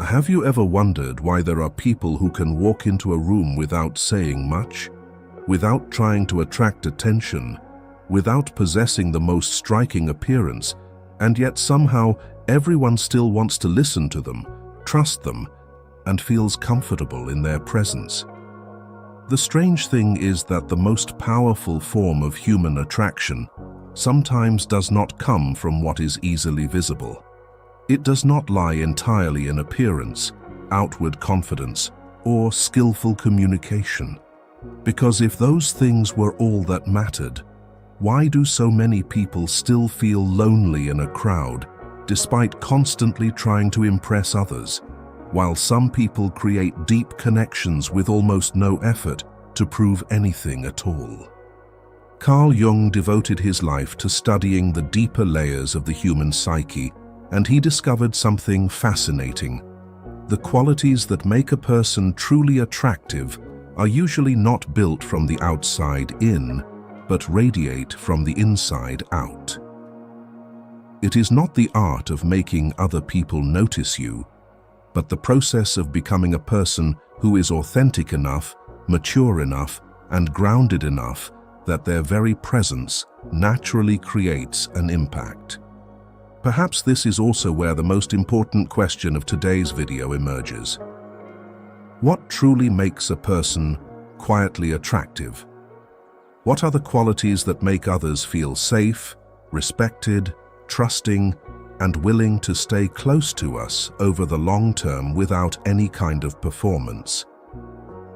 Have you ever wondered why there are people who can walk into a room without saying much, without trying to attract attention, without possessing the most striking appearance, and yet somehow everyone still wants to listen to them, trust them, and feels comfortable in their presence? The strange thing is that the most powerful form of human attraction sometimes does not come from what is easily visible. It does not lie entirely in appearance, outward confidence, or skillful communication. Because if those things were all that mattered, why do so many people still feel lonely in a crowd, despite constantly trying to impress others, while some people create deep connections with almost no effort to prove anything at all? Carl Jung devoted his life to studying the deeper layers of the human psyche, and he discovered something fascinating. The qualities that make a person truly attractive are usually not built from the outside in, but radiate from the inside out. It is not the art of making other people notice you, but the process of becoming a person who is authentic enough, mature enough, and grounded enough that their very presence naturally creates an impact. Perhaps this is also where the most important question of today's video emerges. What truly makes a person quietly attractive? What are the qualities that make others feel safe, respected, trusting, and willing to stay close to us over the long term without any kind of performance?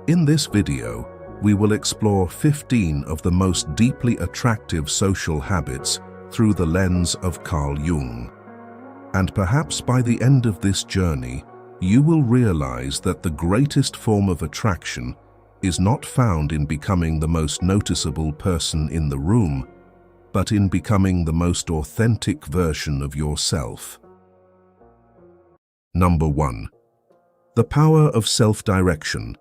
In this video, we will explore 15 of the most deeply attractive social habits through the lens of Carl Jung. And perhaps by the end of this journey, you will realize that the greatest form of attraction is not found in becoming the most noticeable person in the room, but in becoming the most authentic version of yourself. Number 1. The power of self-direction.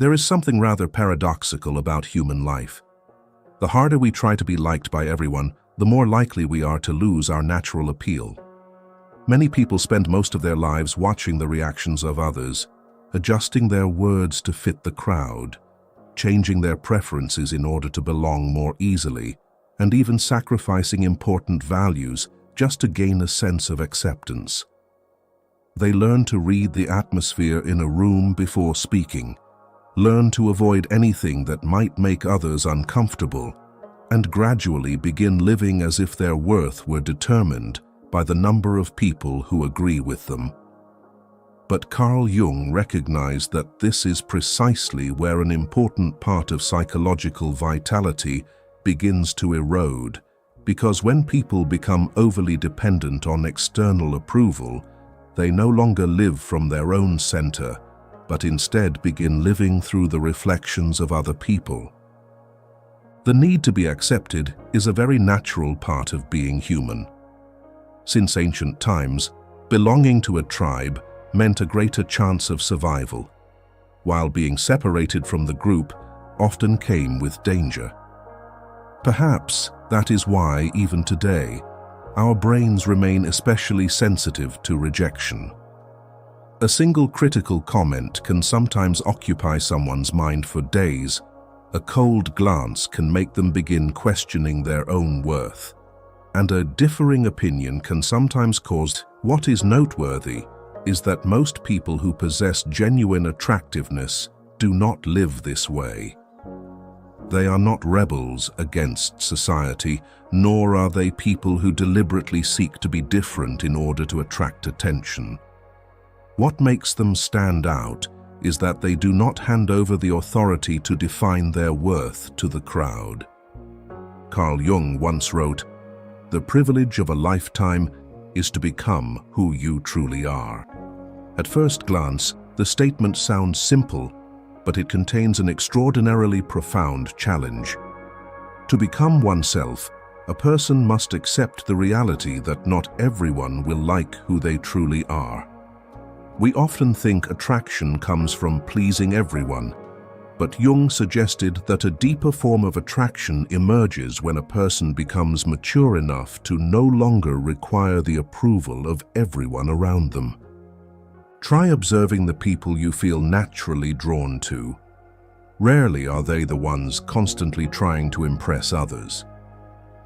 There is something rather paradoxical about human life. The harder we try to be liked by everyone, the more likely we are to lose our natural appeal. Many people spend most of their lives watching the reactions of others, adjusting their words to fit the crowd, changing their preferences in order to belong more easily, and even sacrificing important values just to gain a sense of acceptance. They learn to read the atmosphere in a room before speaking, learn to avoid anything that might make others uncomfortable, and gradually begin living as if their worth were determined by the number of people who agree with them. But Carl Jung recognized that this is precisely where an important part of psychological vitality begins to erode, because when people become overly dependent on external approval, they no longer live from their own center, but instead begin living through the reflections of other people. The need to be accepted is a very natural part of being human. Since ancient times, belonging to a tribe meant a greater chance of survival, while being separated from the group often came with danger. Perhaps that is why, even today, our brains remain especially sensitive to rejection. A single critical comment can sometimes occupy someone's mind for days. A cold glance can make them begin questioning their own worth. And a differing opinion can sometimes cause. What is noteworthy is that most people who possess genuine attractiveness do not live this way. They are not rebels against society, nor are they people who deliberately seek to be different in order to attract attention. What makes them stand out is that they do not hand over the authority to define their worth to the crowd. Carl Jung once wrote, "The privilege of a lifetime is to become who you truly are." At first glance, the statement sounds simple, but it contains an extraordinarily profound challenge. To become oneself, a person must accept the reality that not everyone will like who they truly are. We often think attraction comes from pleasing everyone, but Jung suggested that a deeper form of attraction emerges when a person becomes mature enough to no longer require the approval of everyone around them. Try observing the people you feel naturally drawn to. Rarely are they the ones constantly trying to impress others.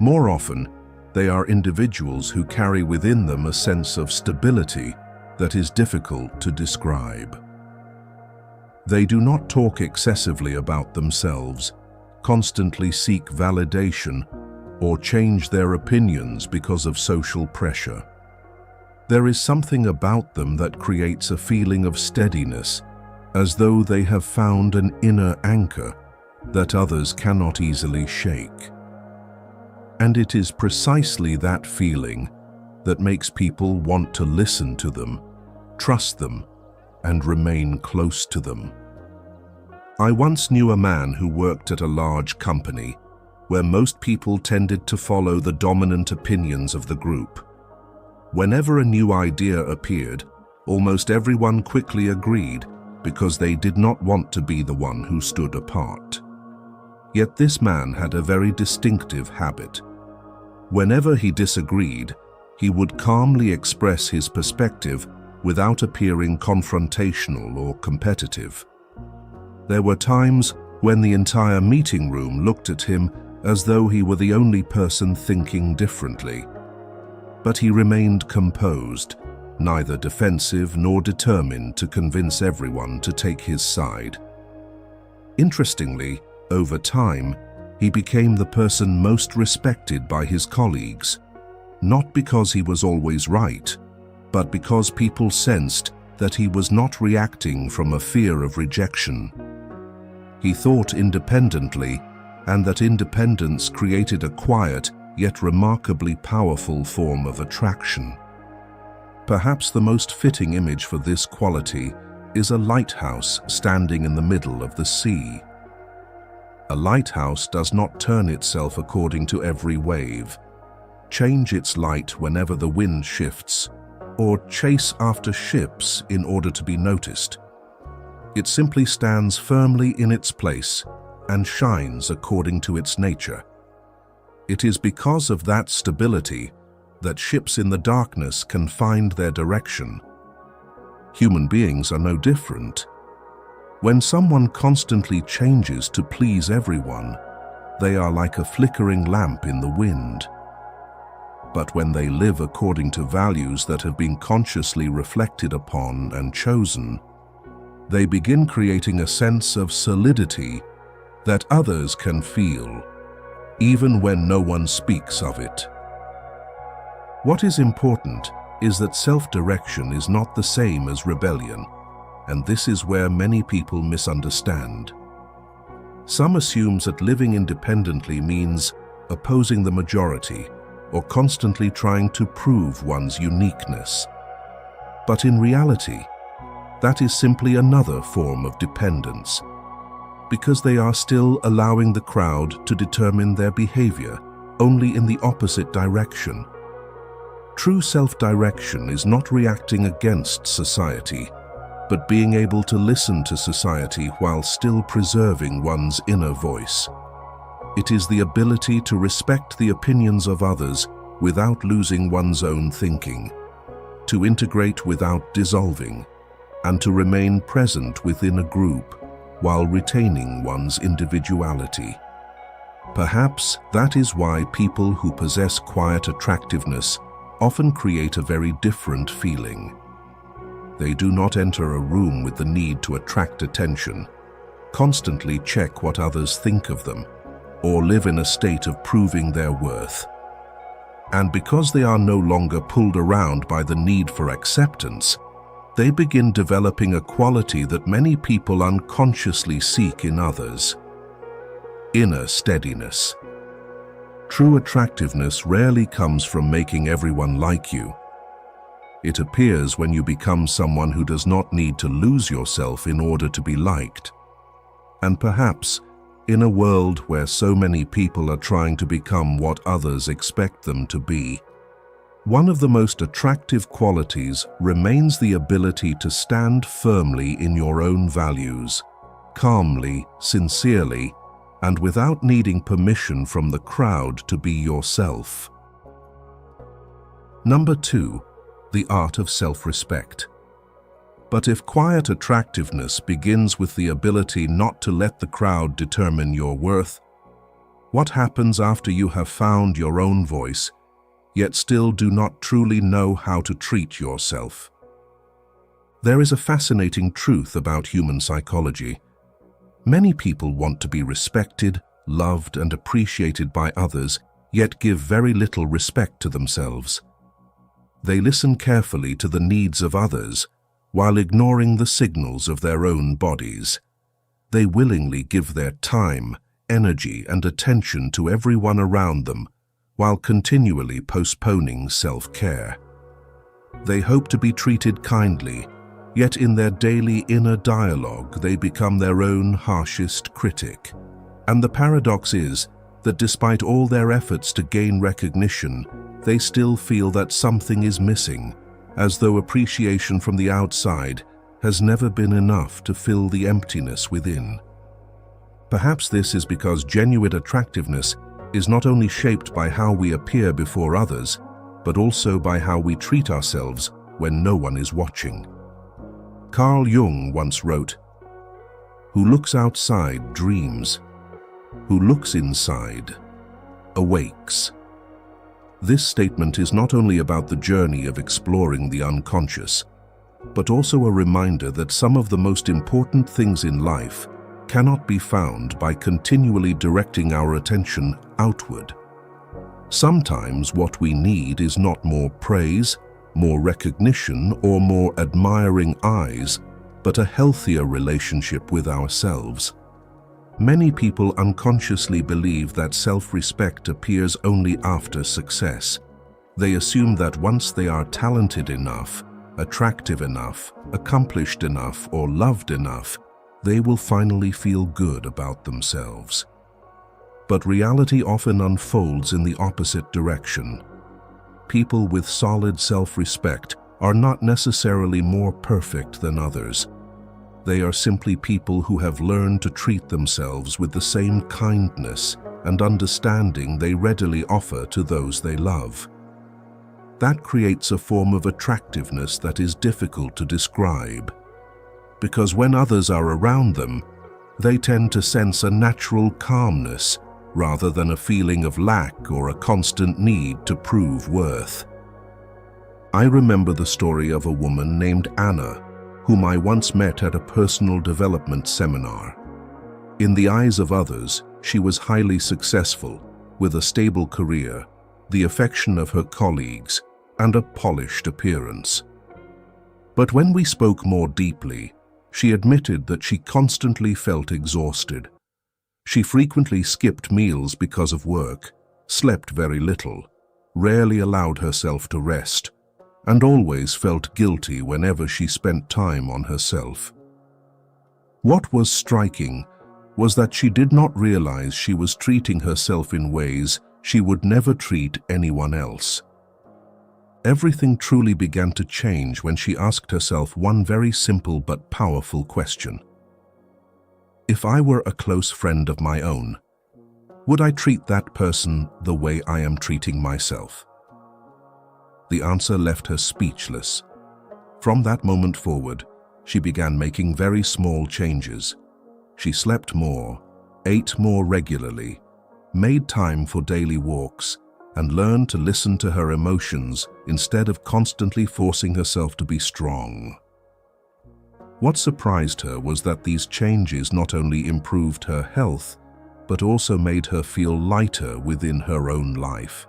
More often, they are individuals who carry within them a sense of stability that is difficult to describe. They do not talk excessively about themselves, constantly seek validation, or change their opinions because of social pressure. There is something about them that creates a feeling of steadiness, as though they have found an inner anchor that others cannot easily shake. And it is precisely that feeling that makes people want to listen to them, trust them, and remain close to them. I once knew a man who worked at a large company where most people tended to follow the dominant opinions of the group. Whenever a new idea appeared, almost everyone quickly agreed because they did not want to be the one who stood apart. Yet this man had a very distinctive habit. Whenever he disagreed, he would calmly express his perspective without appearing confrontational or competitive. There were times when the entire meeting room looked at him as though he were the only person thinking differently. But he remained composed, neither defensive nor determined to convince everyone to take his side. Interestingly, over time, he became the person most respected by his colleagues, not because he was always right, but because people sensed that he was not reacting from a fear of rejection. He thought independently, and that independence created a quiet yet remarkably powerful form of attraction. Perhaps the most fitting image for this quality is a lighthouse standing in the middle of the sea. A lighthouse does not turn itself according to every wave, change its light whenever the wind shifts, or chase after ships in order to be noticed. It simply stands firmly in its place and shines according to its nature. It is because of that stability that ships in the darkness can find their direction. Human beings are no different. When someone constantly changes to please everyone, they are like a flickering lamp in the wind. But when they live according to values that have been consciously reflected upon and chosen, they begin creating a sense of solidity that others can feel, even when no one speaks of it. What is important is that self-direction is not the same as rebellion, and this is where many people misunderstand. Some assume that living independently means opposing the majority or constantly trying to prove one's uniqueness. But in reality, that is simply another form of dependence, because they are still allowing the crowd to determine their behavior only in the opposite direction. True self-direction is not reacting against society, but being able to listen to society while still preserving one's inner voice. It is the ability to respect the opinions of others without losing one's own thinking, to integrate without dissolving, and to remain present within a group while retaining one's individuality. Perhaps that is why people who possess quiet attractiveness often create a very different feeling. They do not enter a room with the need to attract attention, constantly check what others think of them, or live in a state of proving their worth. And because they are no longer pulled around by the need for acceptance, they begin developing a quality that many people unconsciously seek in others: inner steadiness. True attractiveness rarely comes from making everyone like you. It appears when you become someone who does not need to lose yourself in order to be liked. And perhaps, in a world where so many people are trying to become what others expect them to be, one of the most attractive qualities remains the ability to stand firmly in your own values, calmly, sincerely, and without needing permission from the crowd to be yourself. Number 2, the art of self-respect. But if quiet attractiveness begins with the ability not to let the crowd determine your worth, what happens after you have found your own voice, yet still do not truly know how to treat yourself? There is a fascinating truth about human psychology. Many people want to be respected, loved, and appreciated by others, yet give very little respect to themselves. They listen carefully to the needs of others, while ignoring the signals of their own bodies. They willingly give their time, energy, and attention to everyone around them, while continually postponing self-care. They hope to be treated kindly, yet in their daily inner dialogue they become their own harshest critic. And the paradox is that despite all their efforts to gain recognition, they still feel that something is missing, as though appreciation from the outside has never been enough to fill the emptiness within. Perhaps this is because genuine attractiveness is not only shaped by how we appear before others, but also by how we treat ourselves when no one is watching. Carl Jung once wrote, "Who looks outside dreams, who looks inside awakes." This statement is not only about the journey of exploring the unconscious, but also a reminder that some of the most important things in life cannot be found by continually directing our attention outward. Sometimes what we need is not more praise, more recognition, or more admiring eyes, but a healthier relationship with ourselves. Many people unconsciously believe that self-respect appears only after success. They assume that once they are talented enough, attractive enough, accomplished enough, or loved enough, they will finally feel good about themselves. But reality often unfolds in the opposite direction. People with solid self-respect are not necessarily more perfect than others. They are simply people who have learned to treat themselves with the same kindness and understanding they readily offer to those they love. That creates a form of attractiveness that is difficult to describe, because when others are around them, they tend to sense a natural calmness rather than a feeling of lack or a constant need to prove worth. I remember the story of a woman named Anna, whom I once met at a personal development seminar. In the eyes of others, she was highly successful, with a stable career, the affection of her colleagues, and a polished appearance. But when we spoke more deeply, she admitted that she constantly felt exhausted. She frequently skipped meals because of work, slept very little, rarely allowed herself to rest, and always felt guilty whenever she spent time on herself. What was striking was that she did not realize she was treating herself in ways she would never treat anyone else. Everything truly began to change when she asked herself one very simple but powerful question. If I were a close friend of my own, would I treat that person the way I am treating myself? The answer left her speechless. From that moment forward, she began making very small changes. She slept more, ate more regularly, made time for daily walks, and learned to listen to her emotions instead of constantly forcing herself to be strong. What surprised her was that these changes not only improved her health, but also made her feel lighter within her own life.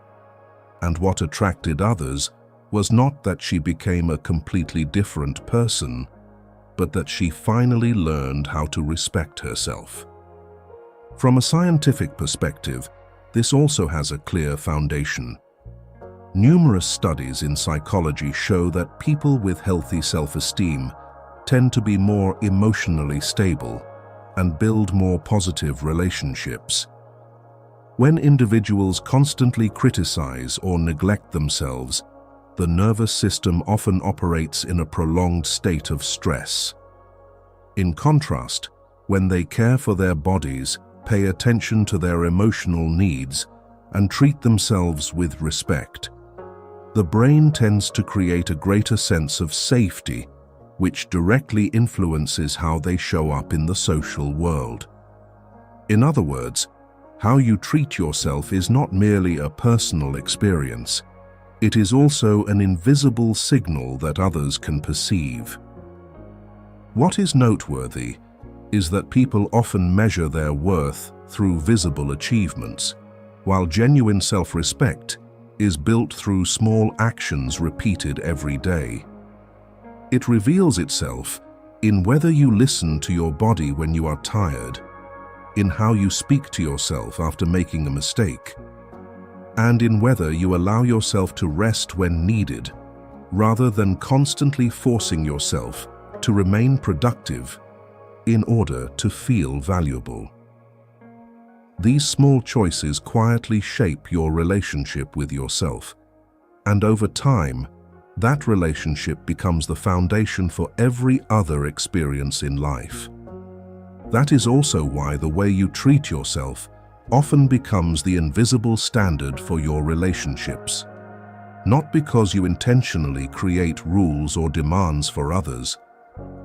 And what attracted others was not that she became a completely different person, but that she finally learned how to respect herself. From a scientific perspective, this also has a clear foundation. Numerous studies in psychology show that people with healthy self-esteem tend to be more emotionally stable and build more positive relationships. When individuals constantly criticize or neglect themselves, the nervous system often operates in a prolonged state of stress. In contrast, when they care for their bodies, pay attention to their emotional needs, and treat themselves with respect, the brain tends to create a greater sense of safety, which directly influences how they show up in the social world. In other words, how you treat yourself is not merely a personal experience. It is also an invisible signal that others can perceive. What is noteworthy is that people often measure their worth through visible achievements, while genuine self-respect is built through small actions repeated every day. It reveals itself in whether you listen to your body when you are tired, in how you speak to yourself after making a mistake, and in whether you allow yourself to rest when needed, rather than constantly forcing yourself to remain productive in order to feel valuable. These small choices quietly shape your relationship with yourself, and over time, that relationship becomes the foundation for every other experience in life. That is also why the way you treat yourself often becomes the invisible standard for your relationships. Not because you intentionally create rules or demands for others,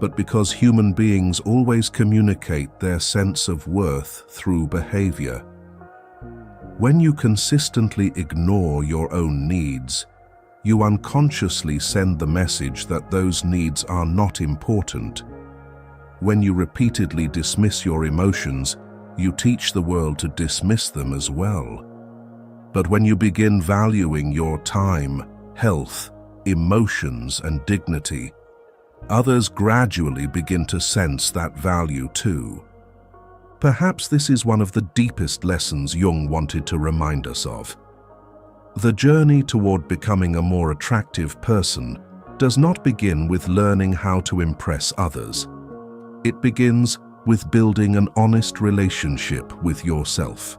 but because human beings always communicate their sense of worth through behavior. When you consistently ignore your own needs, you unconsciously send the message that those needs are not important. When you repeatedly dismiss your emotions, you teach the world to dismiss them as well. But when you begin valuing your time, health, emotions, and dignity, others gradually begin to sense that value too. Perhaps this is one of the deepest lessons Jung wanted to remind us of. The journey toward becoming a more attractive person does not begin with learning how to impress others. It begins with building an honest relationship with yourself.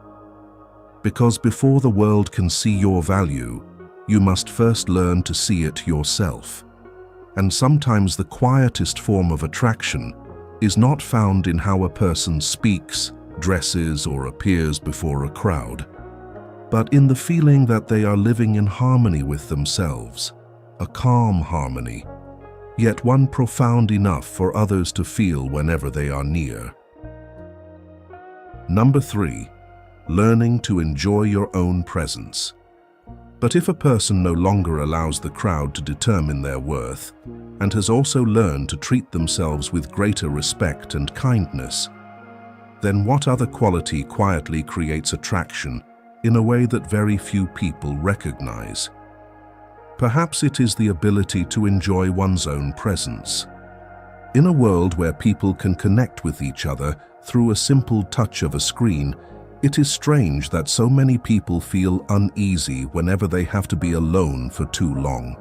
Because before the world can see your value, you must first learn to see it yourself. And sometimes the quietest form of attraction is not found in how a person speaks, dresses, or appears before a crowd, but in the feeling that they are living in harmony with themselves, a calm harmony, yet one profound enough for others to feel whenever they are near. Number 3, learning to enjoy your own presence. But if a person no longer allows the crowd to determine their worth, and has also learned to treat themselves with greater respect and kindness, then what other quality quietly creates attraction in a way that very few people recognize? Perhaps it is the ability to enjoy one's own presence. In a world where people can connect with each other through a simple touch of a screen, it is strange that so many people feel uneasy whenever they have to be alone for too long.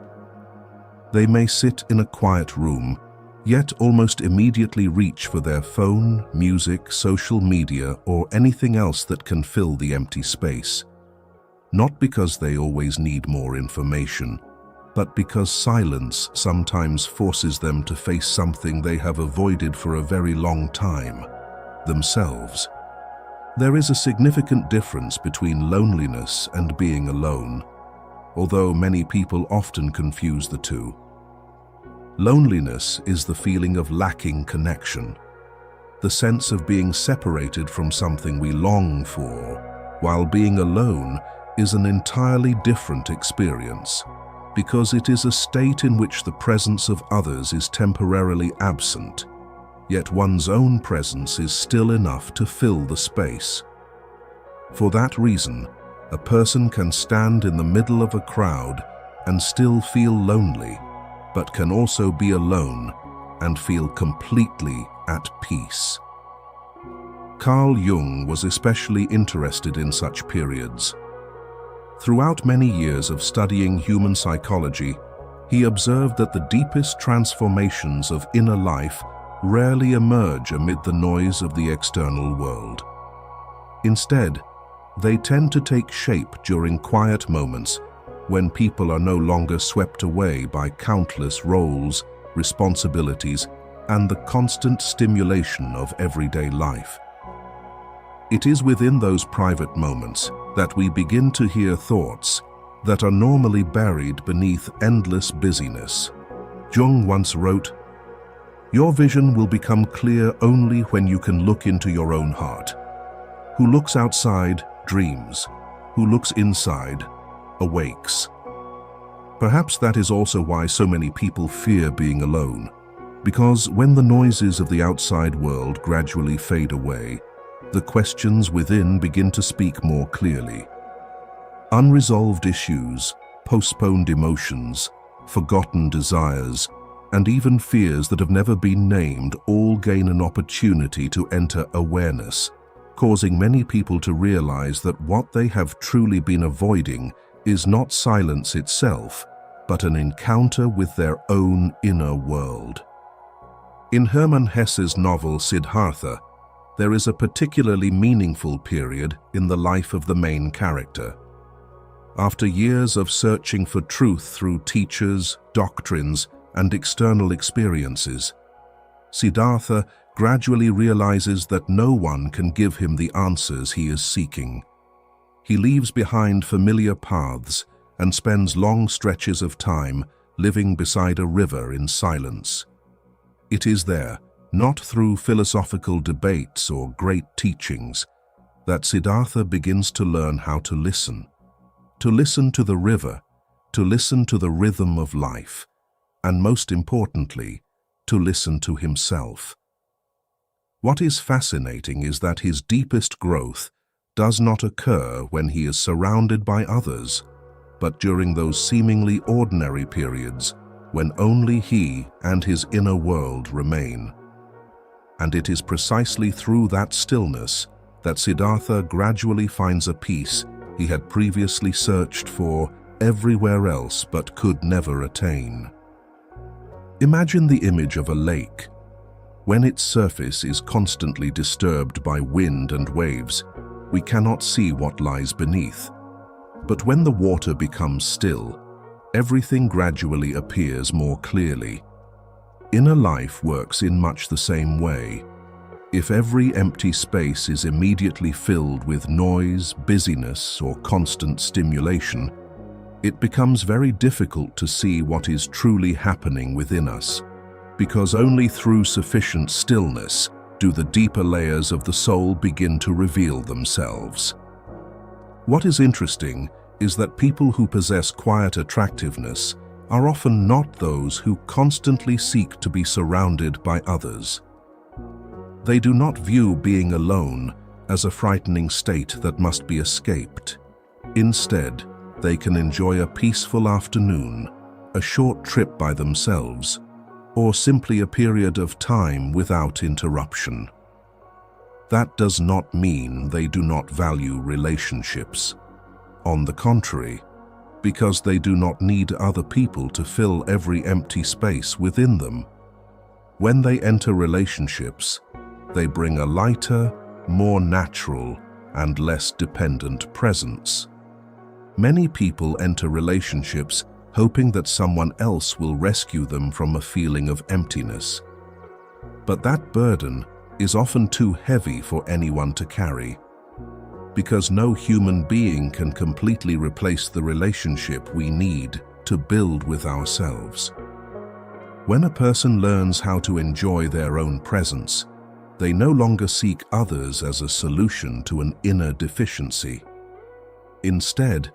They may sit in a quiet room, yet almost immediately reach for their phone, music, social media, or anything else that can fill the empty space. Not because they always need more information, but because silence sometimes forces them to face something they have avoided for a very long time, themselves. There is a significant difference between loneliness and being alone, although many people often confuse the two. Loneliness is the feeling of lacking connection, the sense of being separated from something we long for, while being alone is an entirely different experience, because it is a state in which the presence of others is temporarily absent, yet one's own presence is still enough to fill the space. For that reason, a person can stand in the middle of a crowd and still feel lonely, but can also be alone and feel completely at peace. Carl Jung was especially interested in such periods. Throughout many years of studying human psychology, he observed that the deepest transformations of inner life rarely emerge amid the noise of the external world. Instead, they tend to take shape during quiet moments when people are no longer swept away by countless roles, responsibilities, and the constant stimulation of everyday life. It is within those private moments that we begin to hear thoughts that are normally buried beneath endless busyness. Jung once wrote, Your vision will become clear only when you can look into your own heart. Who looks outside dreams. Who looks inside awakes. Perhaps that is also why so many people fear being alone, because when the noises of the outside world gradually fade away, the questions within begin to speak more clearly. Unresolved issues, postponed emotions, forgotten desires, and even fears that have never been named all gain an opportunity to enter awareness, causing many people to realize that what they have truly been avoiding is not silence itself, but an encounter with their own inner world. In Hermann Hesse's novel Siddhartha, there is a particularly meaningful period in the life of the main character. After years of searching for truth through teachers, doctrines, and external experiences, Siddhartha gradually realizes that no one can give him the answers he is seeking. He leaves behind familiar paths and spends long stretches of time living beside a river in silence. It is there, not through philosophical debates or great teachings, that Siddhartha begins to learn how to listen to the river, to listen to the rhythm of life, and most importantly, to listen to himself. What is fascinating is that his deepest growth does not occur when he is surrounded by others, but during those seemingly ordinary periods when only he and his inner world remain. And it is precisely through that stillness that Siddhartha gradually finds a peace he had previously searched for everywhere else but could never attain. Imagine the image of a lake. When its surface is constantly disturbed by wind and waves, we cannot see what lies beneath. But when the water becomes still, everything gradually appears more clearly. Inner life works in much the same way. If every empty space is immediately filled with noise, busyness, or constant stimulation, it becomes very difficult to see what is truly happening within us, because only through sufficient stillness do the deeper layers of the soul begin to reveal themselves. What is interesting is that people who possess quiet attractiveness are often not those who constantly seek to be surrounded by others. They do not view being alone as a frightening state that must be escaped. Instead, they can enjoy a peaceful afternoon, a short trip by themselves, or simply a period of time without interruption. That does not mean they do not value relationships. On the contrary, because they do not need other people to fill every empty space within them. When they enter relationships, they bring a lighter, more natural, and less dependent presence. Many people enter relationships hoping that someone else will rescue them from a feeling of emptiness. But that burden is often too heavy for anyone to carry, because no human being can completely replace the relationship we need to build with ourselves. When a person learns how to enjoy their own presence, they no longer seek others as a solution to an inner deficiency. Instead,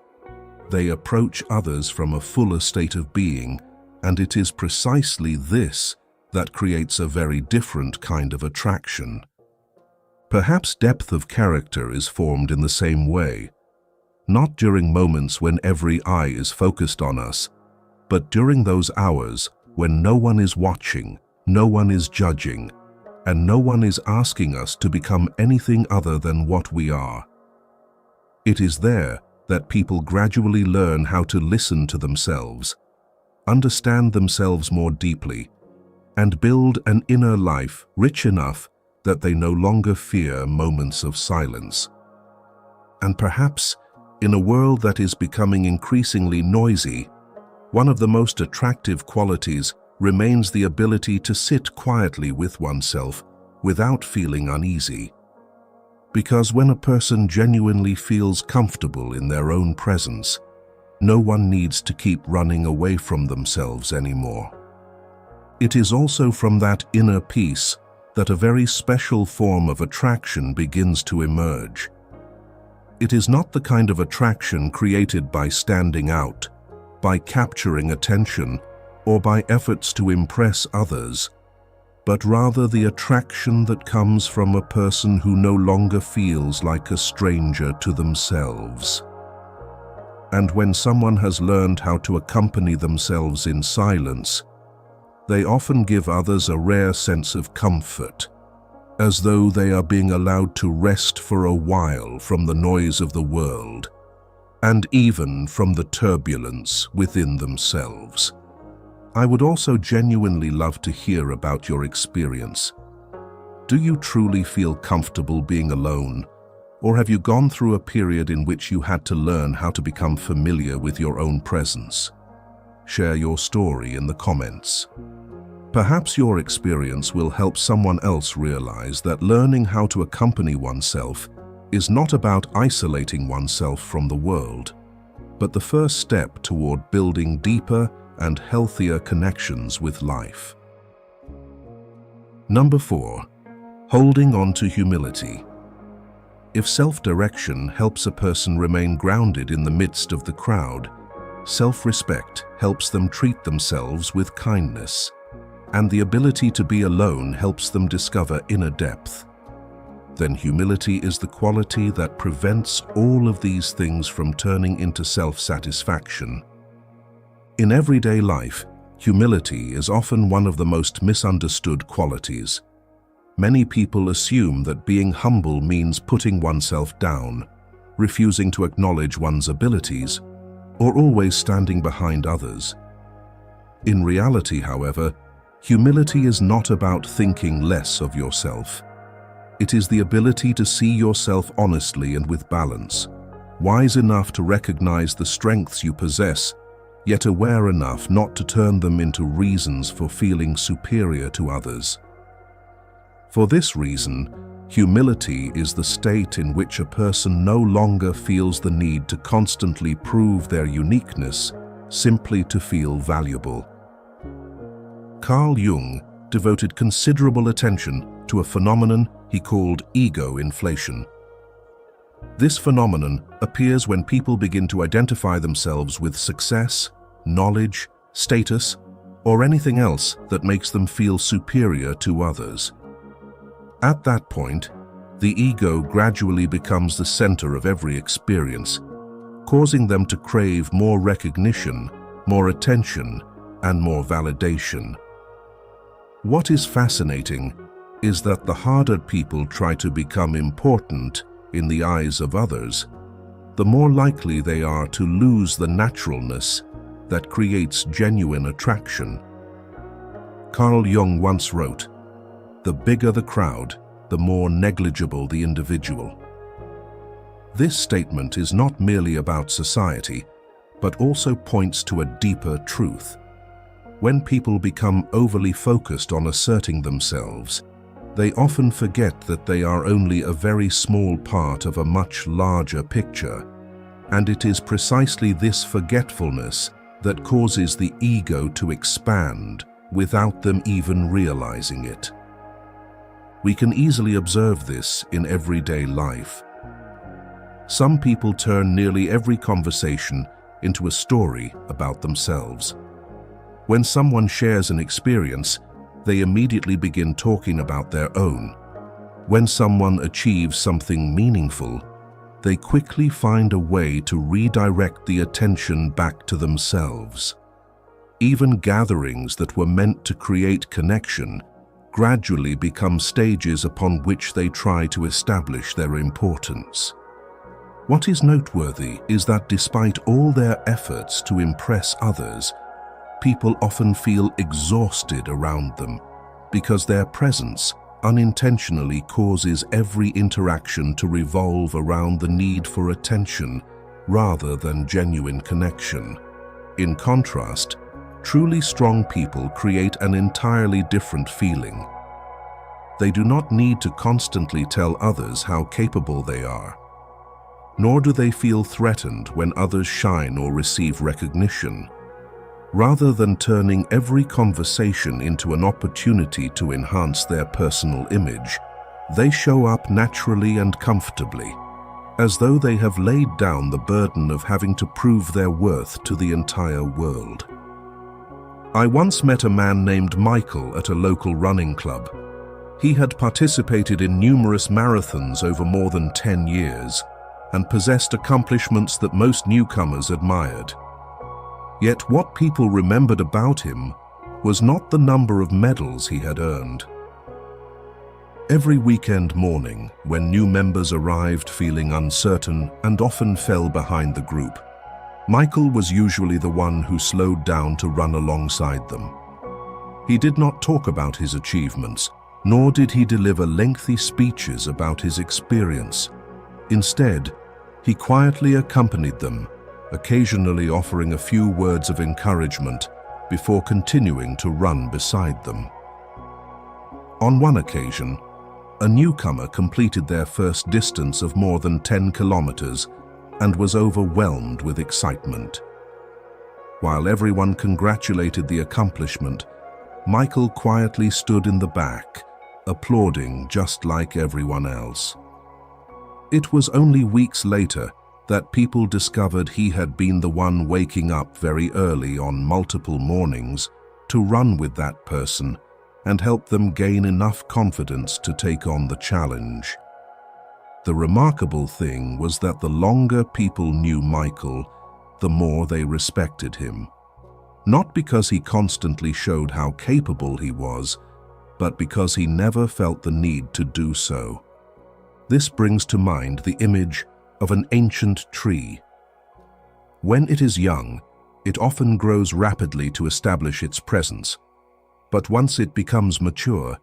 they approach others from a fuller state of being, and it is precisely this that creates a very different kind of attraction. Perhaps depth of character is formed in the same way, not during moments when every eye is focused on us, but during those hours when no one is watching, no one is judging, and no one is asking us to become anything other than what we are. It is there that people gradually learn how to listen to themselves, understand themselves more deeply, and build an inner life rich enough that they no longer fear moments of silence. And perhaps, in a world that is becoming increasingly noisy, one of the most attractive qualities remains the ability to sit quietly with oneself without feeling uneasy. Because when a person genuinely feels comfortable in their own presence, no one needs to keep running away from themselves anymore. It is also from that inner peace that a very special form of attraction begins to emerge. It is not the kind of attraction created by standing out, by capturing attention, or by efforts to impress others, but rather the attraction that comes from a person who no longer feels like a stranger to themselves. And when someone has learned how to accompany themselves in silence, they often give others a rare sense of comfort, as though they are being allowed to rest for a while from the noise of the world, and even from the turbulence within themselves. I would also genuinely love to hear about your experience. Do you truly feel comfortable being alone, or have you gone through a period in which you had to learn how to become familiar with your own presence? Share your story in the comments. Perhaps your experience will help someone else realize that learning how to accompany oneself is not about isolating oneself from the world, but the first step toward building deeper and healthier connections with life. Number 4. Holding on to humility. If self-direction helps a person remain grounded in the midst of the crowd, self-respect helps them treat themselves with kindness, and the ability to be alone helps them discover inner depth. Then humility is the quality that prevents all of these things from turning into self-satisfaction. In everyday life, humility is often one of the most misunderstood qualities. Many people assume that being humble means putting oneself down, refusing to acknowledge one's abilities, or always standing behind others. In reality, however, humility is not about thinking less of yourself. It is the ability to see yourself honestly and with balance, wise enough to recognize the strengths you possess, yet aware enough not to turn them into reasons for feeling superior to others. For this reason, humility is the state in which a person no longer feels the need to constantly prove their uniqueness simply to feel valuable. Carl Jung devoted considerable attention to a phenomenon he called ego inflation. This phenomenon appears when people begin to identify themselves with success, knowledge, status, or anything else that makes them feel superior to others. At that point, the ego gradually becomes the center of every experience, causing them to crave more recognition, more attention, and more validation. What is fascinating is that the harder people try to become important in the eyes of others, the more likely they are to lose the naturalness that creates genuine attraction. Carl Jung once wrote, "The bigger the crowd, the more negligible the individual." This statement is not merely about society, but also points to a deeper truth. When people become overly focused on asserting themselves, they often forget that they are only a very small part of a much larger picture, and it is precisely this forgetfulness that causes the ego to expand without them even realizing it. We can easily observe this in everyday life. Some people turn nearly every conversation into a story about themselves. When someone shares an experience, they immediately begin talking about their own. When someone achieves something meaningful, they quickly find a way to redirect the attention back to themselves. Even gatherings that were meant to create connection gradually become stages upon which they try to establish their importance. What is noteworthy is that despite all their efforts to impress others, people often feel exhausted around them because their presence unintentionally causes every interaction to revolve around the need for attention rather than genuine connection. In contrast, truly strong people create an entirely different feeling. They do not need to constantly tell others how capable they are, nor do they feel threatened when others shine or receive recognition. Rather than turning every conversation into an opportunity to enhance their personal image, they show up naturally and comfortably, as though they have laid down the burden of having to prove their worth to the entire world. I once met a man named Michael at a local running club. He had participated in numerous marathons over more than 10 years and possessed accomplishments that most newcomers admired. Yet what people remembered about him was not the number of medals he had earned. Every weekend morning, when new members arrived feeling uncertain and often fell behind the group, Michael was usually the one who slowed down to run alongside them. He did not talk about his achievements, nor did he deliver lengthy speeches about his experience. Instead, he quietly accompanied them, occasionally offering a few words of encouragement before continuing to run beside them. On one occasion, a newcomer completed their first distance of more than 10 kilometers and was overwhelmed with excitement. While everyone congratulated the accomplishment, Michael quietly stood in the back, applauding just like everyone else. It was only weeks later that people discovered he had been the one waking up very early on multiple mornings to run with that person and help them gain enough confidence to take on the challenge. The remarkable thing was that the longer people knew Michael, the more they respected him. Not because he constantly showed how capable he was, but because he never felt the need to do so. This brings to mind the image of an ancient tree. When it is young, it often grows rapidly to establish its presence. But once it becomes mature,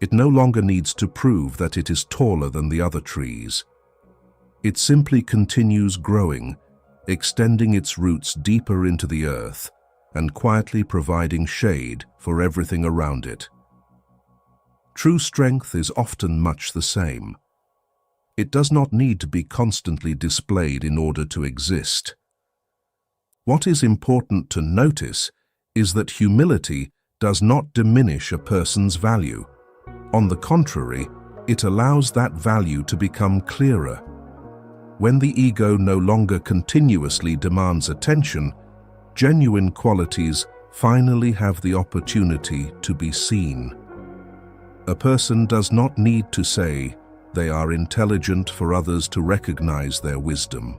it no longer needs to prove that it is taller than the other trees. It simply continues growing, extending its roots deeper into the earth and quietly providing shade for everything around it. True strength is often much the same. It does not need to be constantly displayed in order to exist. What is important to notice is that humility does not diminish a person's value. On the contrary, it allows that value to become clearer. When the ego no longer continuously demands attention, genuine qualities finally have the opportunity to be seen. A person does not need to say they are intelligent for others to recognize their wisdom.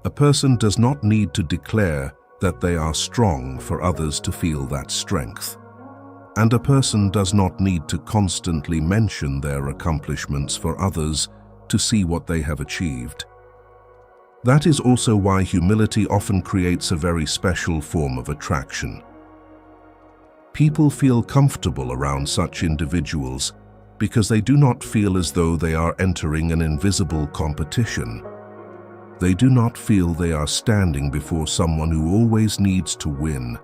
A person does not need to declare that they are strong for others to feel that strength. And a person does not need to constantly mention their accomplishments for others to see what they have achieved. That is also why humility often creates a very special form of attraction. People feel comfortable around such individuals because they do not feel as though they are entering an invisible competition. They do not feel they are standing before someone who always needs to win,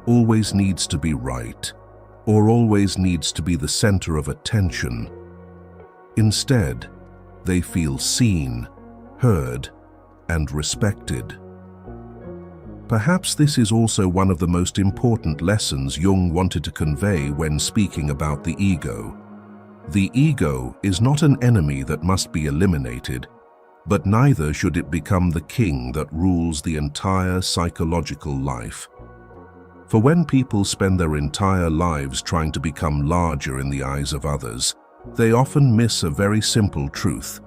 always needs to be right, or always needs to be the center of attention. Instead, they feel seen, heard, and respected. Perhaps this is also one of the most important lessons Jung wanted to convey when speaking about the ego. The ego is not an enemy that must be eliminated, but neither should it become the king that rules the entire psychological life. For when people spend their entire lives trying to become larger in the eyes of others, they often miss a very simple truth.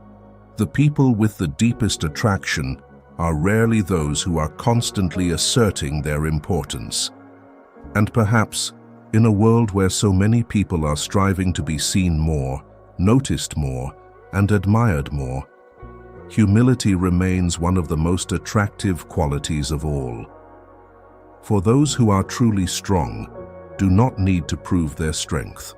The people with the deepest attraction are rarely those who are constantly asserting their importance. And perhaps, in a world where so many people are striving to be seen more, noticed more, and admired more, humility remains one of the most attractive qualities of all. For those who are truly strong do not need to prove their strength.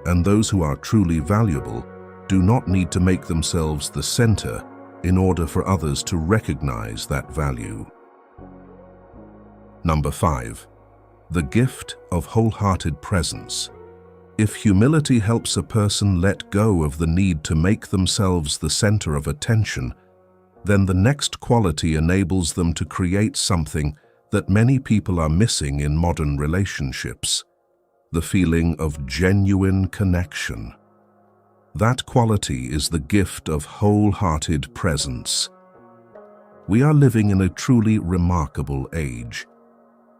And those who are truly valuable do not need to make themselves the center in order for others to recognize that value. Number 5. The gift of wholehearted presence. If humility helps a person let go of the need to make themselves the center of attention, then the next quality enables them to create something that many people are missing in modern relationships: the feeling of genuine connection. That quality is the gift of wholehearted presence. We are living in a truly remarkable age.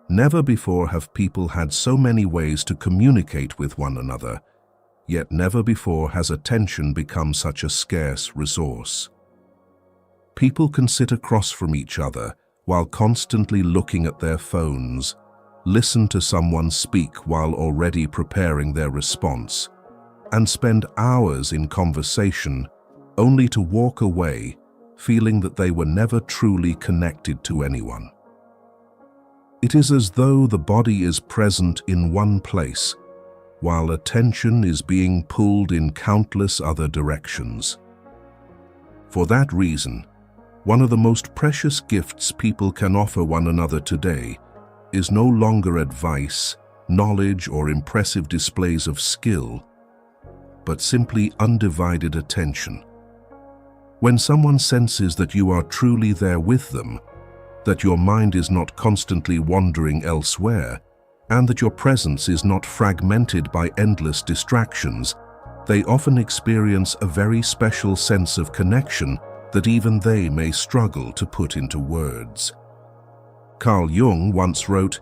Never before have people had so many ways to communicate with one another, yet never before has attention become such a scarce resource. People can sit across from each other while constantly looking at their phones, listen to someone speak while already preparing their response, and spend hours in conversation only to walk away feeling that they were never truly connected to anyone. It is as though the body is present in one place, while attention is being pulled in countless other directions. For that reason, one of the most precious gifts people can offer one another today is no longer advice, knowledge, or impressive displays of skill, but simply undivided attention. When someone senses that you are truly there with them, that your mind is not constantly wandering elsewhere, and that your presence is not fragmented by endless distractions, they often experience a very special sense of connection that even they may struggle to put into words. Carl Jung once wrote,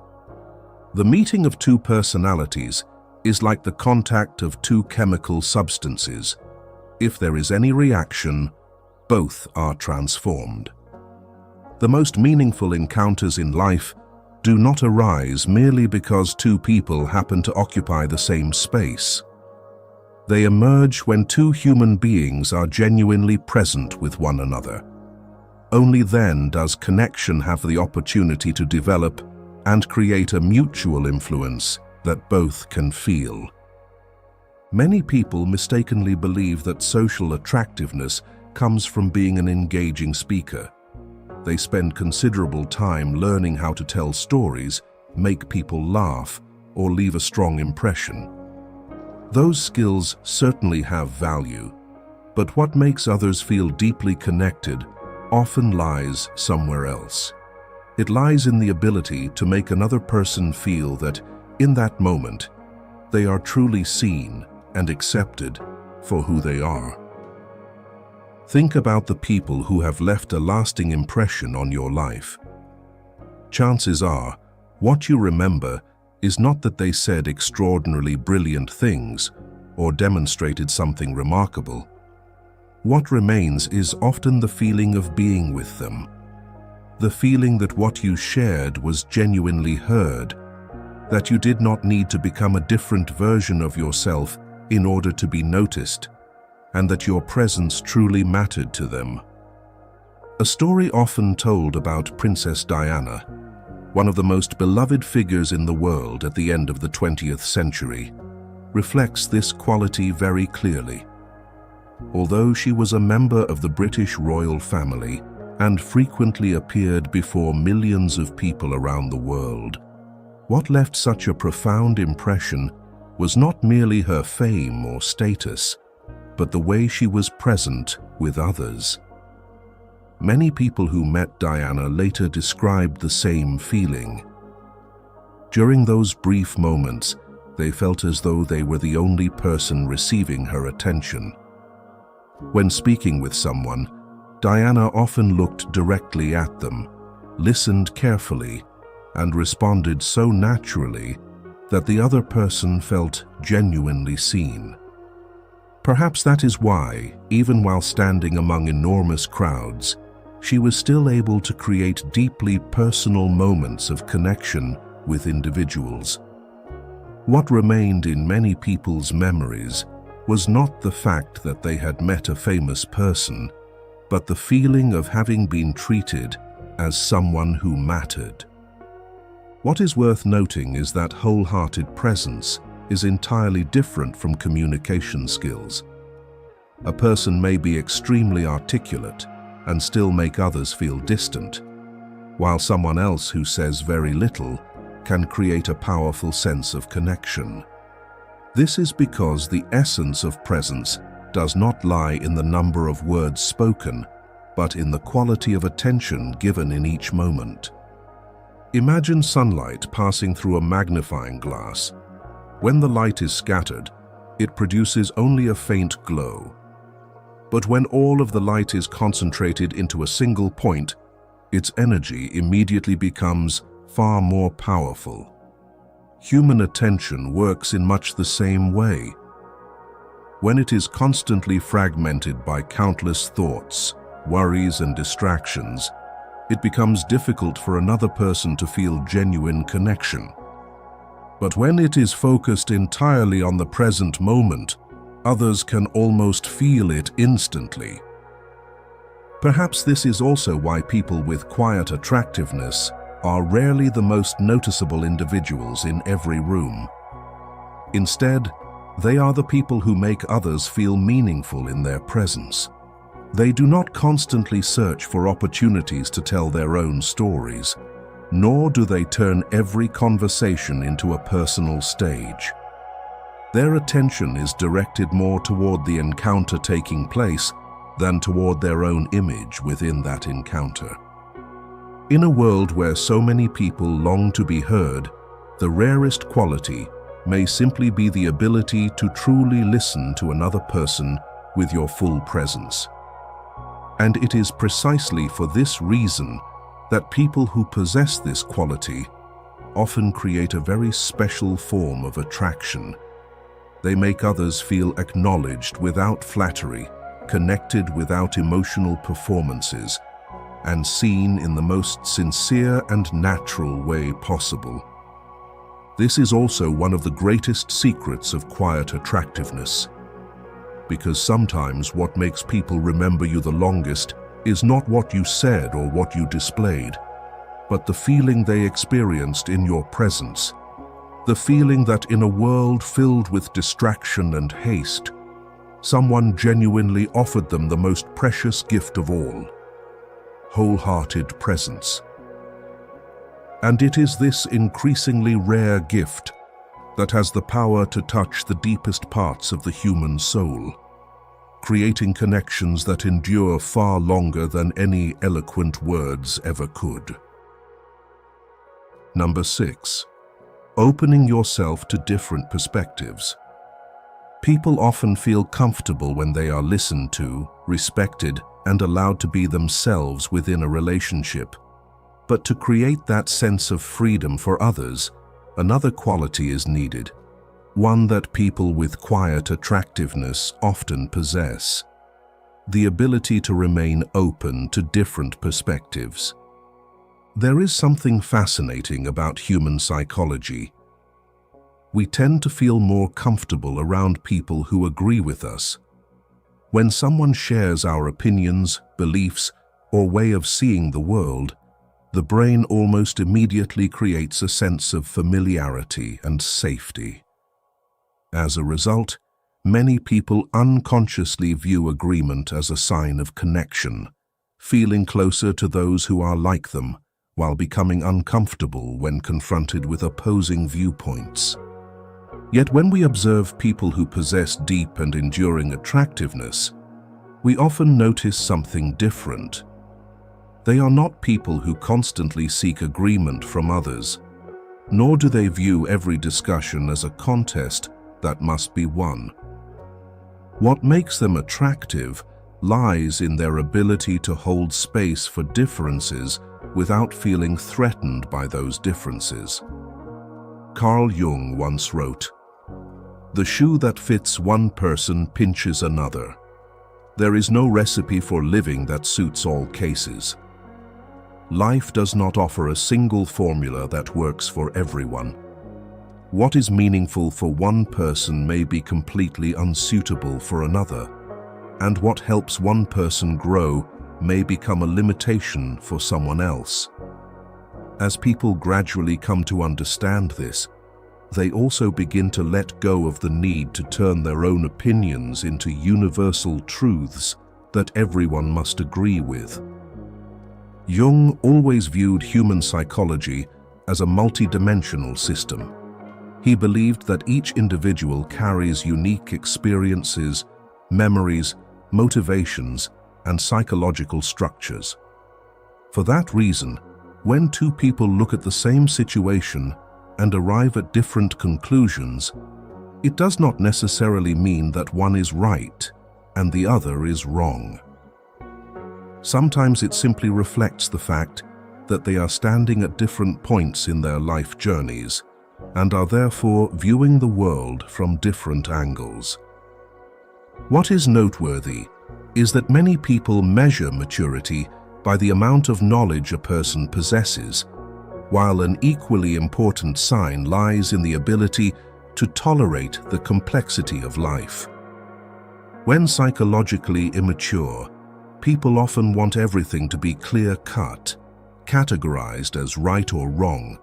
"The meeting of two personalities is like the contact of two chemical substances. If there is any reaction, both are transformed." The most meaningful encounters in life do not arise merely because two people happen to occupy the same space. They emerge when two human beings are genuinely present with one another. Only then does connection have the opportunity to develop and create a mutual influence that both can feel. Many people mistakenly believe that social attractiveness comes from being an engaging speaker. They spend considerable time learning how to tell stories, make people laugh, or leave a strong impression. Those skills certainly have value, but what makes others feel deeply connected often lies somewhere else. It lies in the ability to make another person feel that, in that moment, they are truly seen and accepted for who they are. Think about the people who have left a lasting impression on your life. Chances are, what you remember is not that they said extraordinarily brilliant things or demonstrated something remarkable. What remains is often the feeling of being with them, the feeling that what you shared was genuinely heard, that you did not need to become a different version of yourself in order to be noticed, and that your presence truly mattered to them. A story often told about Princess Diana, one of the most beloved figures in the world at the end of the 20th century, reflects this quality very clearly. Although she was a member of the British royal family and frequently appeared before millions of people around the world, what left such a profound impression was not merely her fame or status, but the way she was present with others. Many people who met Diana later described the same feeling. During those brief moments, they felt as though they were the only person receiving her attention. When speaking with someone, Diana often looked directly at them, listened carefully, and responded so naturally that the other person felt genuinely seen. Perhaps that is why, even while standing among enormous crowds, she was still able to create deeply personal moments of connection with individuals. What remained in many people's memories was not the fact that they had met a famous person, but the feeling of having been treated as someone who mattered. What is worth noting is that wholehearted presence is entirely different from communication skills. A person may be extremely articulate and still make others feel distant, while someone else who says very little can create a powerful sense of connection. This is because the essence of presence does not lie in the number of words spoken, but in the quality of attention given in each moment. Imagine sunlight passing through a magnifying glass. When the light is scattered, it produces only a faint glow. But when all of the light is concentrated into a single point, its energy immediately becomes far more powerful. Human attention works in much the same way. When it is constantly fragmented by countless thoughts, worries, and distractions, it becomes difficult for another person to feel genuine connection. But when it is focused entirely on the present moment, others can almost feel it instantly. Perhaps this is also why people with quiet attractiveness are rarely the most noticeable individuals in every room. Instead, they are the people who make others feel meaningful in their presence. They do not constantly search for opportunities to tell their own stories, nor do they turn every conversation into a personal stage. Their attention is directed more toward the encounter taking place than toward their own image within that encounter. In a world where so many people long to be heard, the rarest quality may simply be the ability to truly listen to another person with your full presence. And it is precisely for this reason that people who possess this quality often create a very special form of attraction. They make others feel acknowledged without flattery, connected without emotional performances, and seen in the most sincere and natural way possible. This is also one of the greatest secrets of quiet attractiveness, because sometimes what makes people remember you the longest is not what you said or what you displayed, but the feeling they experienced in your presence, the feeling that in a world filled with distraction and haste, someone genuinely offered them the most precious gift of all: wholehearted presence. And it is this increasingly rare gift that has the power to touch the deepest parts of the human soul, creating connections that endure far longer than any eloquent words ever could. Number 6. Opening yourself to different perspectives. People often feel comfortable when they are listened to, respected, and allowed to be themselves within a relationship. But to create that sense of freedom for others, another quality is needed, one that people with quiet attractiveness often possess: the ability to remain open to different perspectives. There is something fascinating about human psychology. We tend to feel more comfortable around people who agree with us. When someone shares our opinions, beliefs, or way of seeing the world, the brain almost immediately creates a sense of familiarity and safety. As a result, many people unconsciously view agreement as a sign of connection, feeling closer to those who are like them, while becoming uncomfortable when confronted with opposing viewpoints. Yet when we observe people who possess deep and enduring attractiveness, we often notice something different. They are not people who constantly seek agreement from others, nor do they view every discussion as a contest that must be won. What makes them attractive lies in their ability to hold space for differences without feeling threatened by those differences. Carl Jung once wrote, "The shoe that fits one person pinches another. There is no recipe for living that suits all cases." Life does not offer a single formula that works for everyone. What is meaningful for one person may be completely unsuitable for another, and what helps one person grow may become a limitation for someone else. As people gradually come to understand this, they also begin to let go of the need to turn their own opinions into universal truths that everyone must agree with. Jung always viewed human psychology as a multidimensional system. He believed that each individual carries unique experiences, memories, motivations, and psychological structures. For that reason, When two people look at the same situation and arrive at different conclusions, it does not necessarily mean that one is right and the other is wrong. Sometimes it simply reflects the fact that they are standing at different points in their life journeys and are therefore viewing the world from different angles. What is noteworthy is that many people measure maturity by the amount of knowledge a person possesses, while an equally important sign lies in the ability to tolerate the complexity of life. When psychologically immature, people often want everything to be clear-cut, categorized as right or wrong,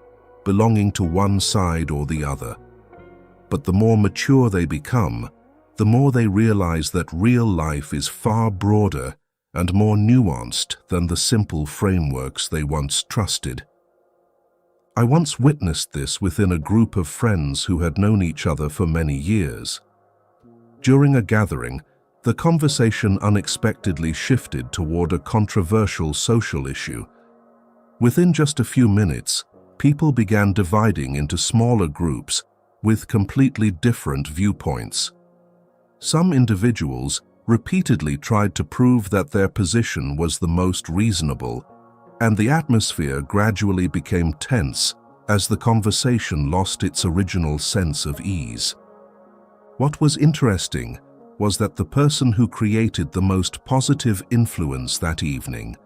belonging to one side or the other. But the more mature they become, the more they realize that real life is far broader and more nuanced than the simple frameworks they once trusted. I once witnessed this within a group of friends who had known each other for many years. During a gathering, the conversation unexpectedly shifted toward a controversial social issue. Within just a few minutes, people began dividing into smaller groups with completely different viewpoints. Some individuals repeatedly tried to prove that their position was the most reasonable, and the atmosphere gradually became tense as the conversation lost its original sense of ease. What was interesting was that the person who created the most positive influence that evening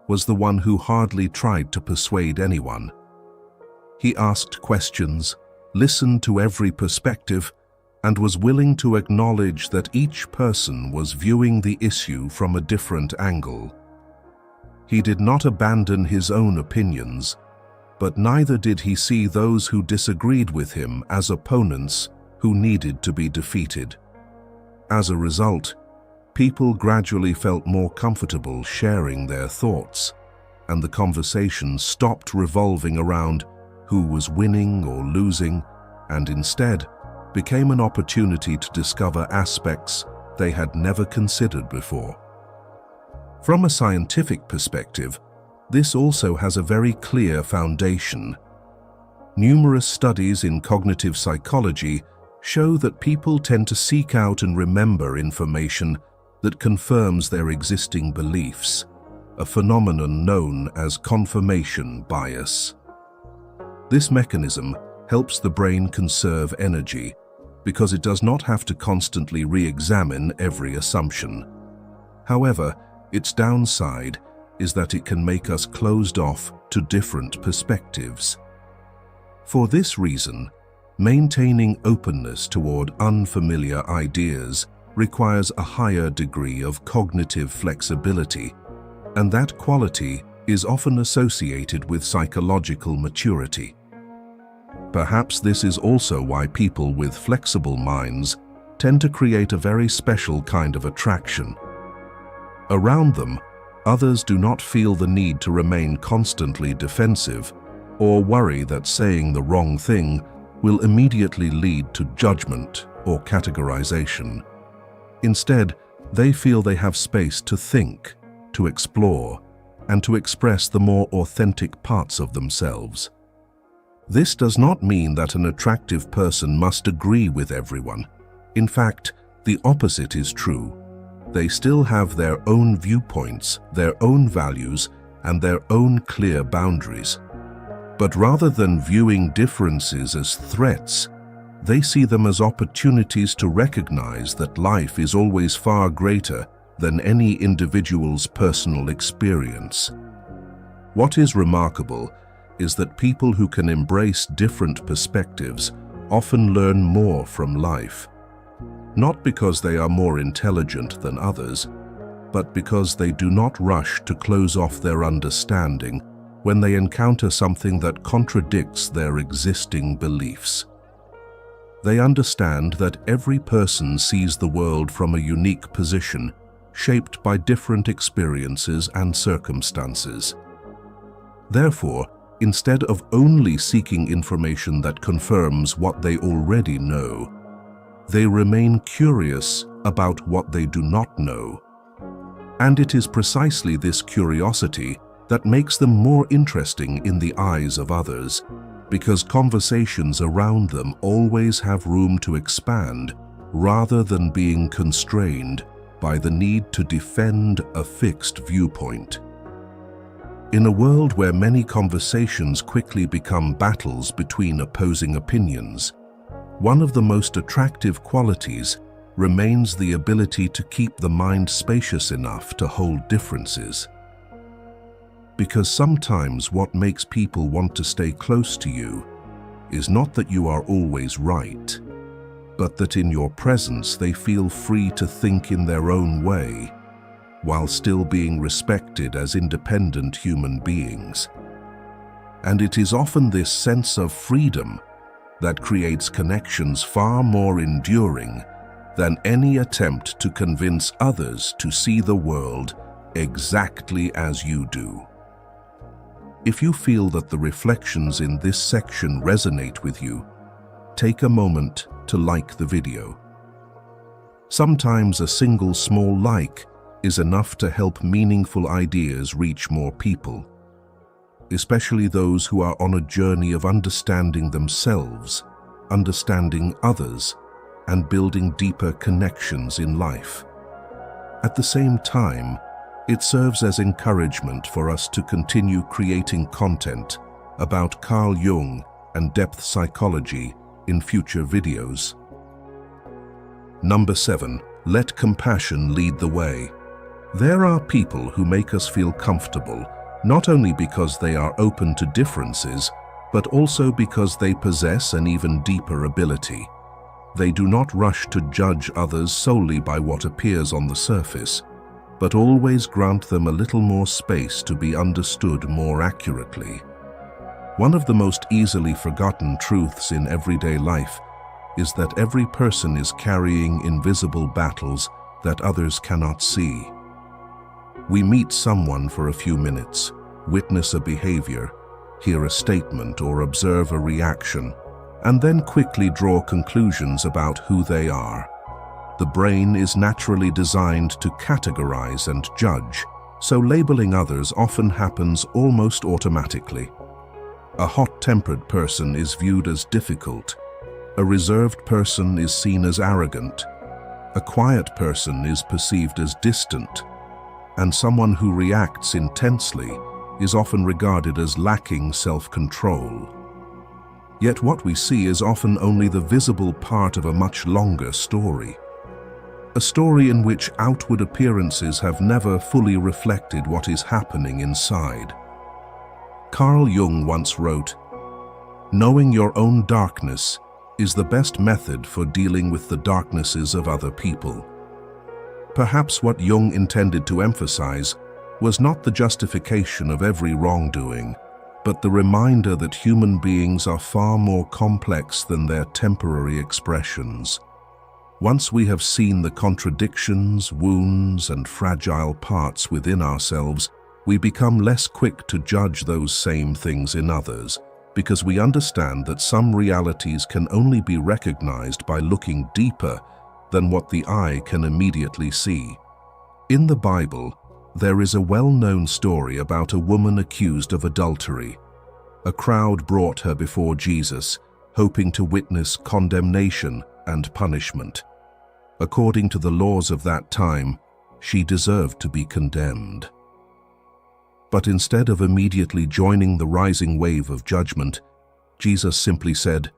was the one who hardly tried to persuade anyone. He asked questions, listened to every perspective, and was willing to acknowledge that each person was viewing the issue from a different angle. He did not abandon his own opinions, but neither did he see those who disagreed with him as opponents who needed to be defeated. As a result, people gradually felt more comfortable sharing their thoughts, and the conversation stopped revolving around who was winning or losing, and instead became an opportunity to discover aspects they had never considered before. From a scientific perspective, this also has a very clear foundation. Numerous studies in cognitive psychology show that people tend to seek out and remember information that confirms their existing beliefs, a phenomenon known as confirmation bias. This mechanism helps the brain conserve energy because it does not have to constantly re-examine every assumption. However, its downside is that it can make us closed off to different perspectives. For this reason, maintaining openness toward unfamiliar ideas requires a higher degree of cognitive flexibility, and that quality is often associated with psychological maturity. Perhaps this is also why people with flexible minds tend to create a very special kind of attraction. Around them, others do not feel the need to remain constantly defensive or worry that saying the wrong thing will immediately lead to judgment or categorization. Instead, they feel they have space to think, to explore, and to express the more authentic parts of themselves. This does not mean that an attractive person must agree with everyone. In fact, the opposite is true. They still have their own viewpoints, their own values, and their own clear boundaries. But rather than viewing differences as threats, they see them as opportunities to recognize that life is always far greater than any individual's personal experience. What is remarkable is that people who can embrace different perspectives often learn more from life, not because they are more intelligent than others, but because they do not rush to close off their understanding when they encounter something that contradicts their existing beliefs. They understand that every person sees the world from a unique position, shaped by different experiences and circumstances. Therefore, instead of only seeking information that confirms what they already know, they remain curious about what they do not know. And it is precisely this curiosity that makes them more interesting in the eyes of others, because conversations around them always have room to expand rather than being constrained by the need to defend a fixed viewpoint. In a world where many conversations quickly become battles between opposing opinions, one of the most attractive qualities remains the ability to keep the mind spacious enough to hold differences. Because sometimes what makes people want to stay close to you is not that you are always right, but that in your presence they feel free to think in their own way, while still being respected as independent human beings. And it is often this sense of freedom that creates connections far more enduring than any attempt to convince others to see the world exactly as you do. If you feel that the reflections in this section resonate with you, take a moment to like the video. Sometimes a single small like is enough to help meaningful ideas reach more people, especially those who are on a journey of understanding themselves, understanding others, and building deeper connections in life. At the same time, it serves as encouragement for us to continue creating content about Carl Jung and depth psychology in future videos. Number 7. Let compassion lead the way. There are people who make us feel comfortable, not only because they are open to differences, but also because they possess an even deeper ability. They do not rush to judge others solely by what appears on the surface, but always grant them a little more space to be understood more accurately. One of the most easily forgotten truths in everyday life is that every person is carrying invisible battles that others cannot see. We meet someone for a few minutes, witness a behavior, hear a statement or observe a reaction, and then quickly draw conclusions about who they are. The brain is naturally designed to categorize and judge, so labeling others often happens almost automatically. A hot-tempered person is viewed as difficult, a reserved person is seen as arrogant, a quiet person is perceived as distant, and someone who reacts intensely is often regarded as lacking self-control. Yet what we see is often only the visible part of a much longer story. A story in which outward appearances have never fully reflected what is happening inside. Carl Jung once wrote, "Knowing your own darkness is the best method for dealing with the darknesses of other people." Perhaps what Jung intended to emphasize was not the justification of every wrongdoing, but the reminder that human beings are far more complex than their temporary expressions. Once we have seen the contradictions, wounds, and fragile parts within ourselves, we become less quick to judge those same things in others, because we understand that some realities can only be recognized by looking deeper than what the eye can immediately see. In the Bible, there is a well-known story about a woman accused of adultery. A crowd brought her before Jesus, hoping to witness condemnation and punishment. According to the laws of that time, she deserved to be condemned. But instead of immediately joining the rising wave of judgment, Jesus simply said,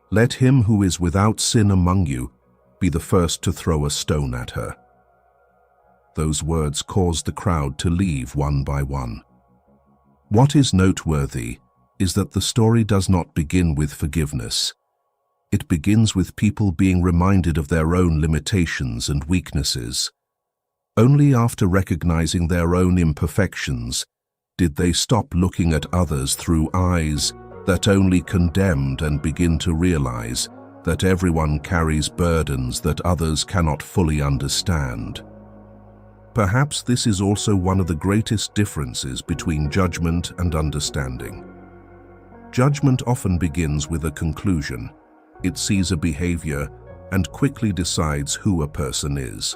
"Let him who is without sin among you be the first to throw a stone at her." Those words caused the crowd to leave one by one. What is noteworthy is that the story does not begin with forgiveness. It begins with people being reminded of their own limitations and weaknesses. Only after recognizing their own imperfections did they stop looking at others through eyes that only condemned and begin to realize that everyone carries burdens that others cannot fully understand. Perhaps this is also one of the greatest differences between judgment and understanding. Judgment often begins with a conclusion. It sees a behavior and quickly decides who a person is.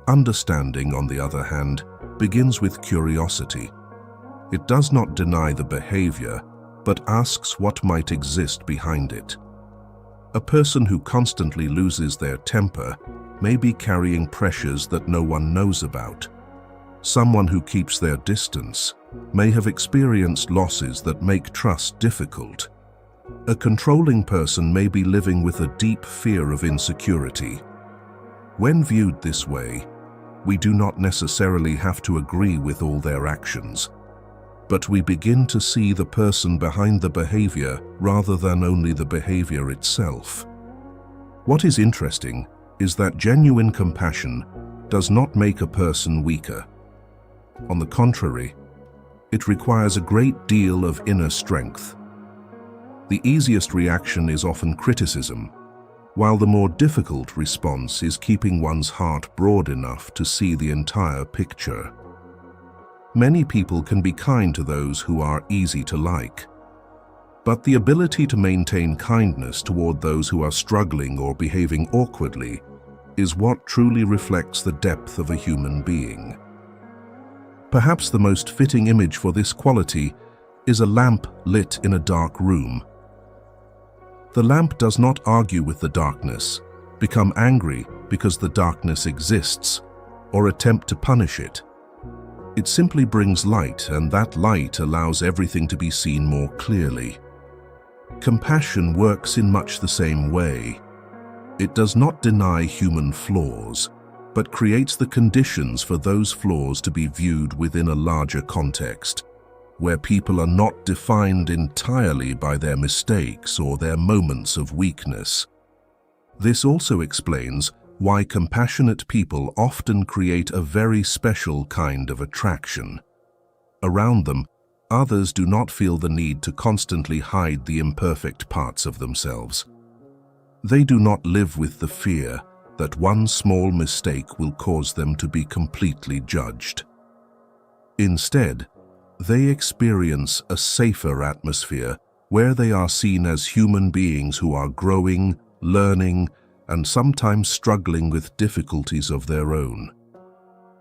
Understanding, on the other hand, begins with curiosity. It does not deny the behavior, but asks what might exist behind it. A person who constantly loses their temper may be carrying pressures that no one knows about. Someone who keeps their distance may have experienced losses that make trust difficult. A controlling person may be living with a deep fear of insecurity. When viewed this way, we do not necessarily have to agree with all their actions, but we begin to see the person behind the behavior rather than only the behavior itself. What is interesting is that genuine compassion does not make a person weaker. On the contrary, it requires a great deal of inner strength. The easiest reaction is often criticism, while the more difficult response is keeping one's heart broad enough to see the entire picture. Many people can be kind to those who are easy to like, but the ability to maintain kindness toward those who are struggling or behaving awkwardly is what truly reflects the depth of a human being. Perhaps the most fitting image for this quality is a lamp lit in a dark room. The lamp does not argue with the darkness, become angry because the darkness exists, or attempt to punish it. It simply brings light, and that light allows everything to be seen more clearly. Compassion works in much the same way. It does not deny human flaws, but creates the conditions for those flaws to be viewed within a larger context, where people are not defined entirely by their mistakes or their moments of weakness. This also explains why compassionate people often create a very special kind of attraction. Around them, others do not feel the need to constantly hide the imperfect parts of themselves. They do not live with the fear that one small mistake will cause them to be completely judged. Instead, they experience a safer atmosphere where they are seen as human beings who are growing, learning, and sometimes struggling with difficulties of their own.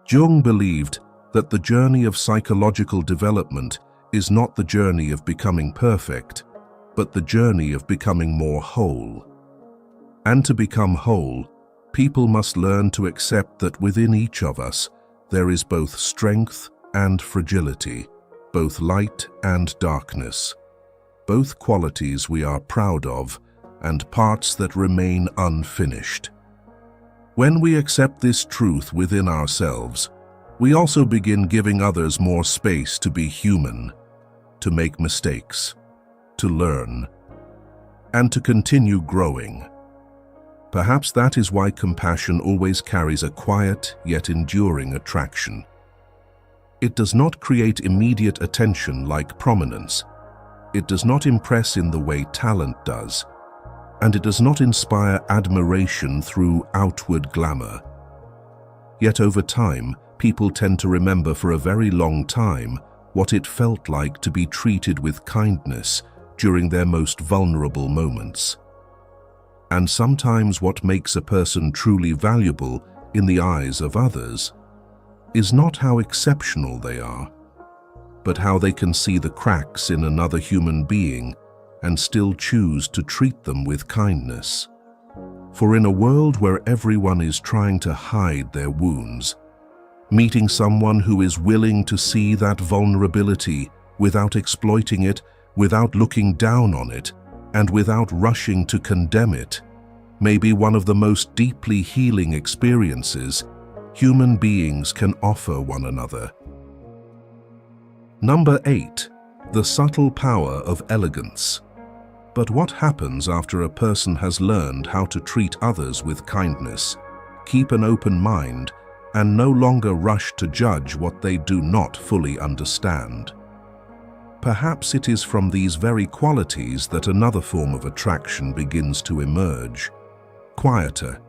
Jung believed that the journey of psychological development is not the journey of becoming perfect, but the journey of becoming more whole. And to become whole, people must learn to accept that within each of us there is both strength and fragility, both light and darkness, both qualities we are proud of and parts that remain unfinished. When we accept this truth within ourselves, we also begin giving others more space to be human, to make mistakes, to learn, and to continue growing. Perhaps that is why compassion always carries a quiet yet enduring attraction. It does not create immediate attention like prominence. It does not impress in the way talent does, and it does not inspire admiration through outward glamour. Yet over time, people tend to remember for a very long time what it felt like to be treated with kindness during their most vulnerable moments. And sometimes what makes a person truly valuable in the eyes of others is not how exceptional they are, but how they can see the cracks in another human being and still choose to treat them with kindness. For in a world where everyone is trying to hide their wounds, meeting someone who is willing to see that vulnerability without exploiting it, without looking down on it, and without rushing to condemn it, may be one of the most deeply healing experiences human beings can offer one another. Number 8. The subtle power of elegance. But what happens after a person has learned how to treat others with kindness, keep an open mind, and no longer rush to judge what they do not fully understand? Perhaps it is from these very qualities that another form of attraction begins to emerge, quieter,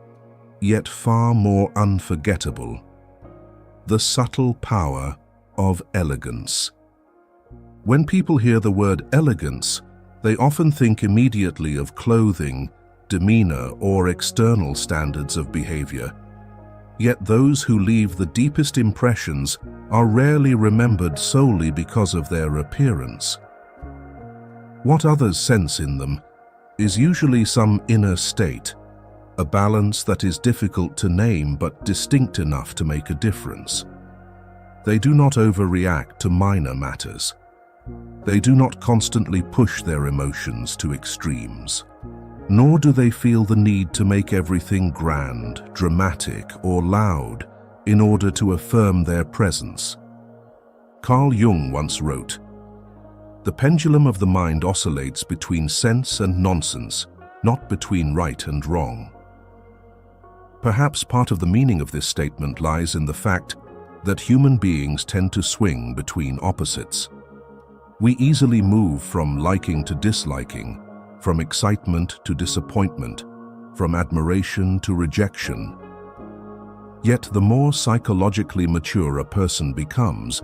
yet far more unforgettable: the subtle power of elegance. When people hear the word elegance, they often think immediately of clothing, demeanor, or external standards of behavior. Yet those who leave the deepest impressions are rarely remembered solely because of their appearance. What others sense in them is usually some inner state, a balance that is difficult to name but distinct enough to make a difference. They do not overreact to minor matters. They do not constantly push their emotions to extremes. Nor do they feel the need to make everything grand, dramatic, or loud in order to affirm their presence. Carl Jung once wrote, "The pendulum of the mind oscillates between sense and nonsense, not between right and wrong." Perhaps part of the meaning of this statement lies in the fact that human beings tend to swing between opposites. We easily move from liking to disliking, from excitement to disappointment, from admiration to rejection. Yet the more psychologically mature a person becomes,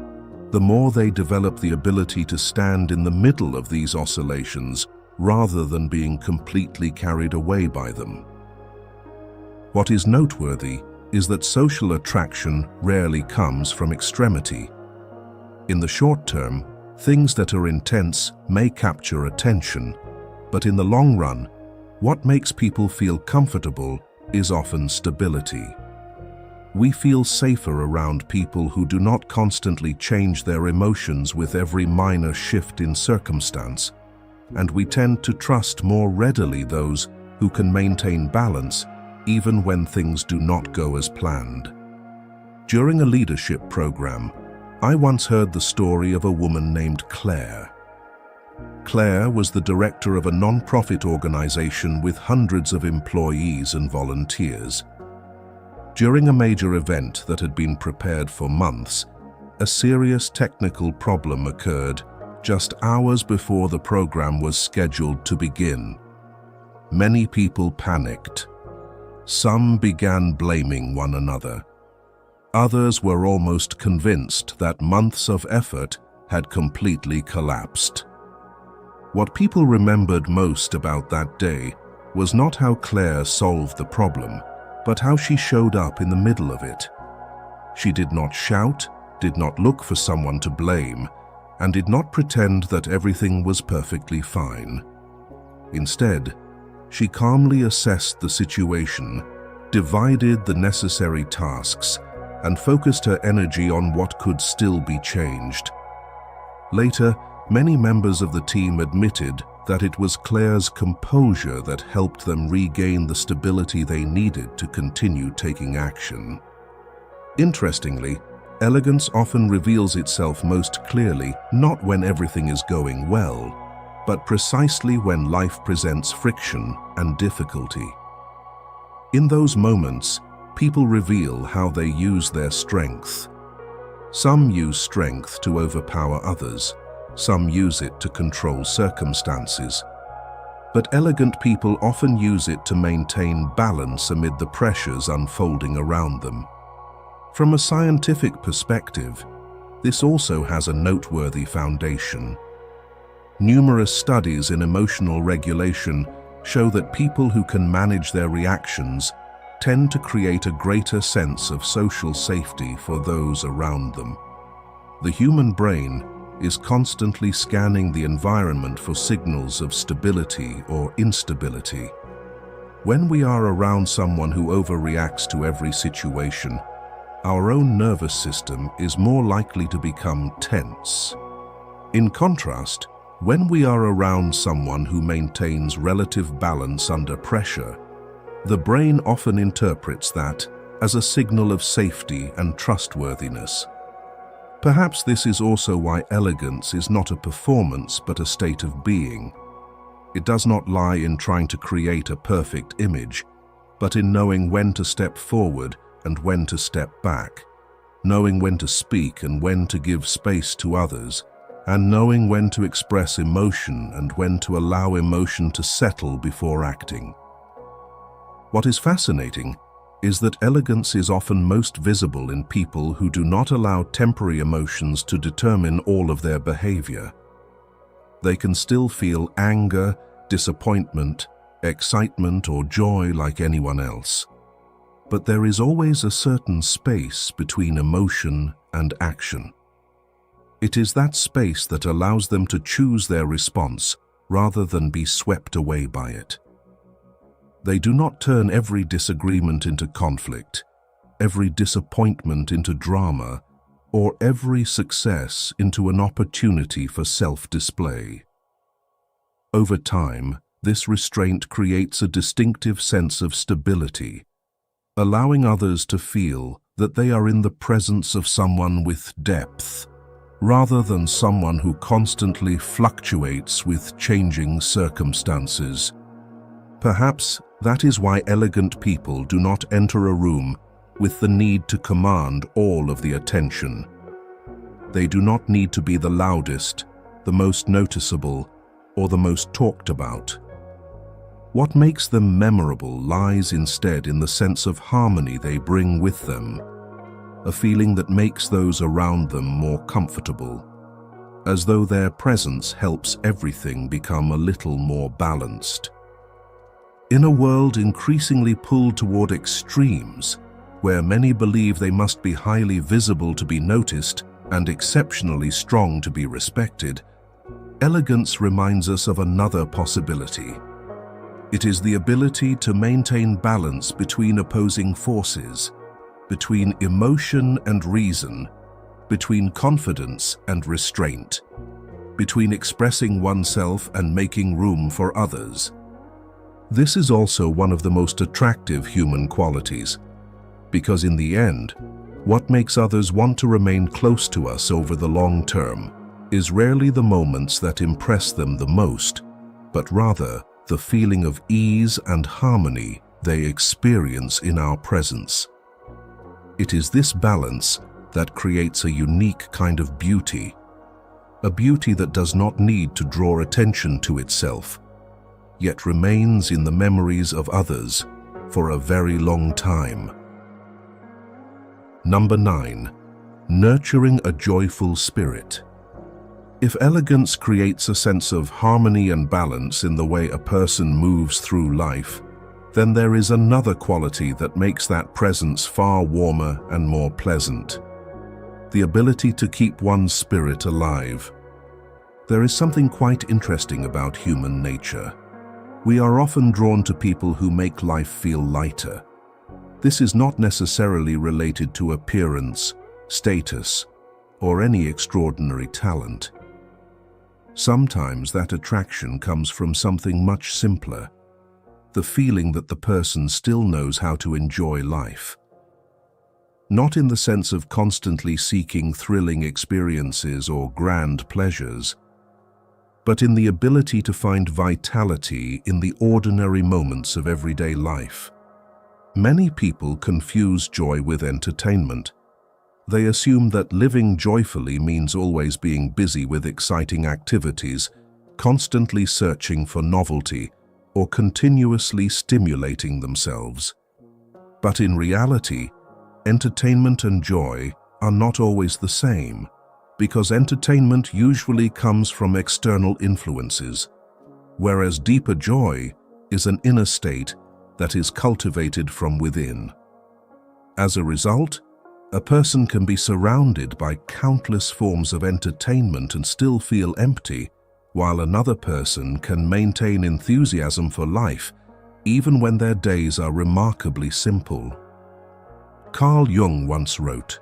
the more they develop the ability to stand in the middle of these oscillations rather than being completely carried away by them. What is noteworthy is that social attraction rarely comes from extremity. In the short term, things that are intense may capture attention, but in the long run, what makes people feel comfortable is often stability. We feel safer around people who do not constantly change their emotions with every minor shift in circumstance, and we tend to trust more readily those who can maintain balance even when things do not go as planned. During a leadership program, I once heard the story of a woman named Claire. Claire was the director of a non-profit organization with hundreds of employees and volunteers. During a major event that had been prepared for months, a serious technical problem occurred just hours before the program was scheduled to begin. Many people panicked. Some began blaming one another. Others were almost convinced that months of effort had completely collapsed. What people remembered most about that day was not how Claire solved the problem, but how she showed up in the middle of it. She did not shout, did not look for someone to blame, and did not pretend that everything was perfectly fine. Instead, she calmly assessed the situation, divided the necessary tasks, and focused her energy on what could still be changed. Later, many members of the team admitted that it was Claire's composure that helped them regain the stability they needed to continue taking action. Interestingly, elegance often reveals itself most clearly not when everything is going well, but precisely when life presents friction and difficulty. In those moments, people reveal how they use their strength. Some use strength to overpower others. Some use it to control circumstances. But elegant people often use it to maintain balance amid the pressures unfolding around them. From a scientific perspective, this also has a noteworthy foundation. Numerous studies in emotional regulation show that people who can manage their reactions tend to create a greater sense of social safety for those around them. The human brain is constantly scanning the environment for signals of stability or instability. When we are around someone who overreacts to every situation, our own nervous system is more likely to become tense. In contrast, when we are around someone who maintains relative balance under pressure, the brain often interprets that as a signal of safety and trustworthiness. Perhaps this is also why elegance is not a performance but a state of being. It does not lie in trying to create a perfect image, but in knowing when to step forward and when to step back, knowing when to speak and when to give space to others, and knowing when to express emotion and when to allow emotion to settle before acting. What is fascinating is that elegance is often most visible in people who do not allow temporary emotions to determine all of their behavior. They can still feel anger, disappointment, excitement, or joy like anyone else. but there is always a certain space between emotion and action. It is that space that allows them to choose their response rather than be swept away by it. They do not turn every disagreement into conflict, every disappointment into drama, or every success into an opportunity for self-display. Over time, this restraint creates a distinctive sense of stability, allowing others to feel that they are in the presence of someone with depth, rather than someone who constantly fluctuates with changing circumstances. Perhaps that is why elegant people do not enter a room with the need to command all of the attention. They do not need to be the loudest, the most noticeable, or the most talked about. What makes them memorable lies instead in the sense of harmony they bring with them, a feeling that makes those around them more comfortable, as though their presence helps everything become a little more balanced. In a world increasingly pulled toward extremes, where many believe they must be highly visible to be noticed and exceptionally strong to be respected, elegance reminds us of another possibility. It is the ability to maintain balance between opposing forces, between emotion and reason, between confidence and restraint, between expressing oneself and making room for others. This is also one of the most attractive human qualities, because in the end, what makes others want to remain close to us over the long term is rarely the moments that impress them the most, but rather the feeling of ease and harmony they experience in our presence. It is this balance that creates a unique kind of beauty, a beauty that does not need to draw attention to itself, yet remains in the memories of others for a very long time. Number 9. Nurturing a joyful spirit. If elegance creates a sense of harmony and balance in the way a person moves through life, then there is another quality that makes that presence far warmer and more pleasant: the ability to keep one's spirit alive. There is something quite interesting about human nature. We are often drawn to people who make life feel lighter. This is not necessarily related to appearance, status, or any extraordinary talent. Sometimes that attraction comes from something much simpler: the feeling that the person still knows how to enjoy life. Not in the sense of constantly seeking thrilling experiences or grand pleasures, but in the ability to find vitality in the ordinary moments of everyday life. Many people confuse joy with entertainment. They assume that living joyfully means always being busy with exciting activities, constantly searching for novelty, or continuously stimulating themselves. But in reality, entertainment and joy are not always the same, because entertainment usually comes from external influences, whereas deeper joy is an inner state that is cultivated from within. As a result, a person can be surrounded by countless forms of entertainment and still feel empty, while another person can maintain enthusiasm for life even when their days are remarkably simple. Carl Jung once wrote,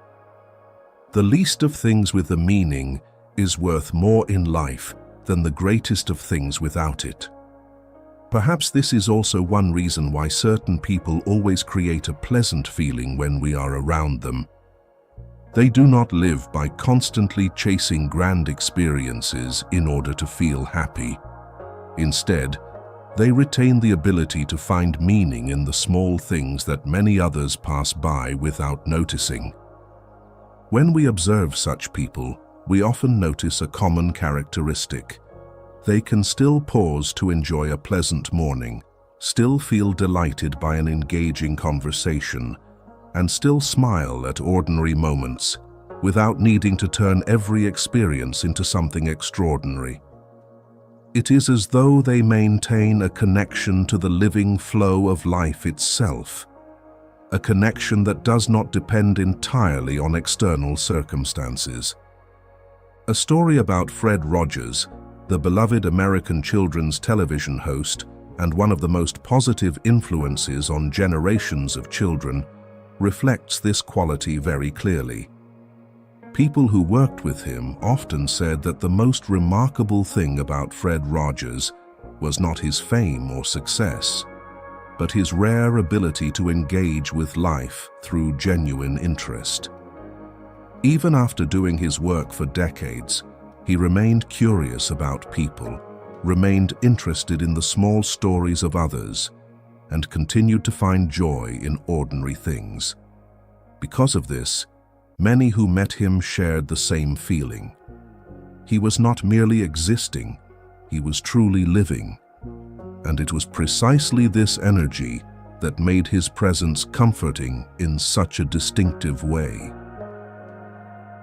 "The least of things with a meaning is worth more in life than the greatest of things without it." Perhaps this is also one reason why certain people always create a pleasant feeling when we are around them. They do not live by constantly chasing grand experiences in order to feel happy. Instead, they retain the ability to find meaning in the small things that many others pass by without noticing. When we observe such people, we often notice a common characteristic. They can still pause to enjoy a pleasant morning, still feel delighted by an engaging conversation, and still smile at ordinary moments without needing to turn every experience into something extraordinary. It is as though they maintain a connection to the living flow of life itself. a connection that does not depend entirely on external circumstances. A story about Fred Rogers, the beloved American children's television host and one of the most positive influences on generations of children, reflects this quality very clearly. People who worked with him often said that the most remarkable thing about Fred Rogers was not his fame or success, but his rare ability to engage with life through genuine interest. Even after doing his work for decades, he remained curious about people, remained interested in the small stories of others, and continued to find joy in ordinary things. Because of this, many who met him shared the same feeling. He was not merely existing, he was truly living. And it was precisely this energy that made his presence comforting in such a distinctive way.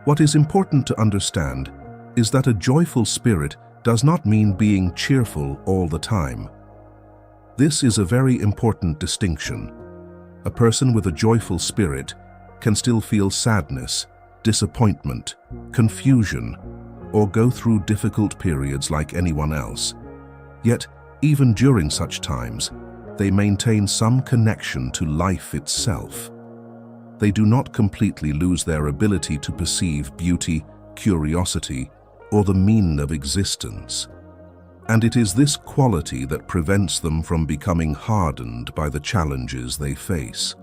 What is important to understand is that a joyful spirit does not mean being cheerful all the time. This is a very important distinction. A person with a joyful spirit can still feel sadness, disappointment, confusion, or go through difficult periods like anyone else. Yet, even during such times, they maintain some connection to life itself. They do not completely lose their ability to perceive beauty, curiosity, or the meaning of existence. And it is this quality that prevents them from becoming hardened by the challenges they face.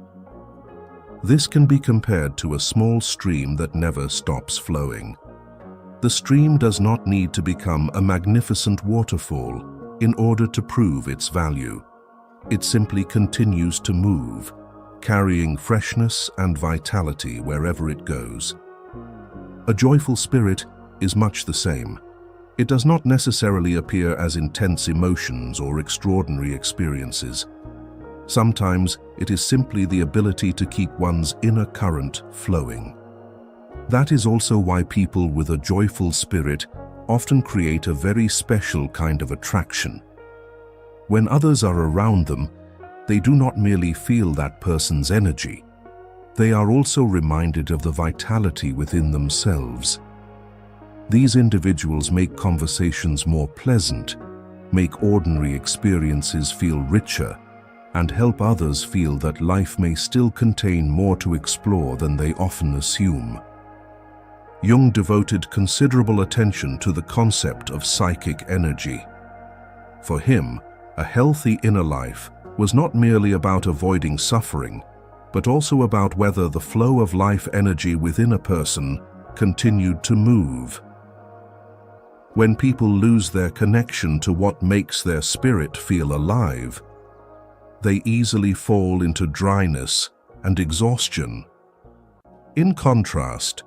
This can be compared to a small stream that never stops flowing. The stream does not need to become a magnificent waterfall in order to prove its value. It simply continues to move, carrying freshness and vitality wherever it goes. A joyful spirit is much the same. It does not necessarily appear as intense emotions or extraordinary experiences. Sometimes it is simply the ability to keep one's inner current flowing. That is also why people with a joyful spirit often create a very special kind of attraction. When others are around them, they do not merely feel that person's energy. They are also reminded of the vitality within themselves. These individuals make conversations more pleasant, make ordinary experiences feel richer, and help others feel that life may still contain more to explore than they often assume. Jung devoted considerable attention to the concept of psychic energy. For him, a healthy inner life was not merely about avoiding suffering, but also about whether the flow of life energy within a person continued to move. When people lose their connection to what makes their spirit feel alive, they easily fall into dryness and exhaustion. In contrast,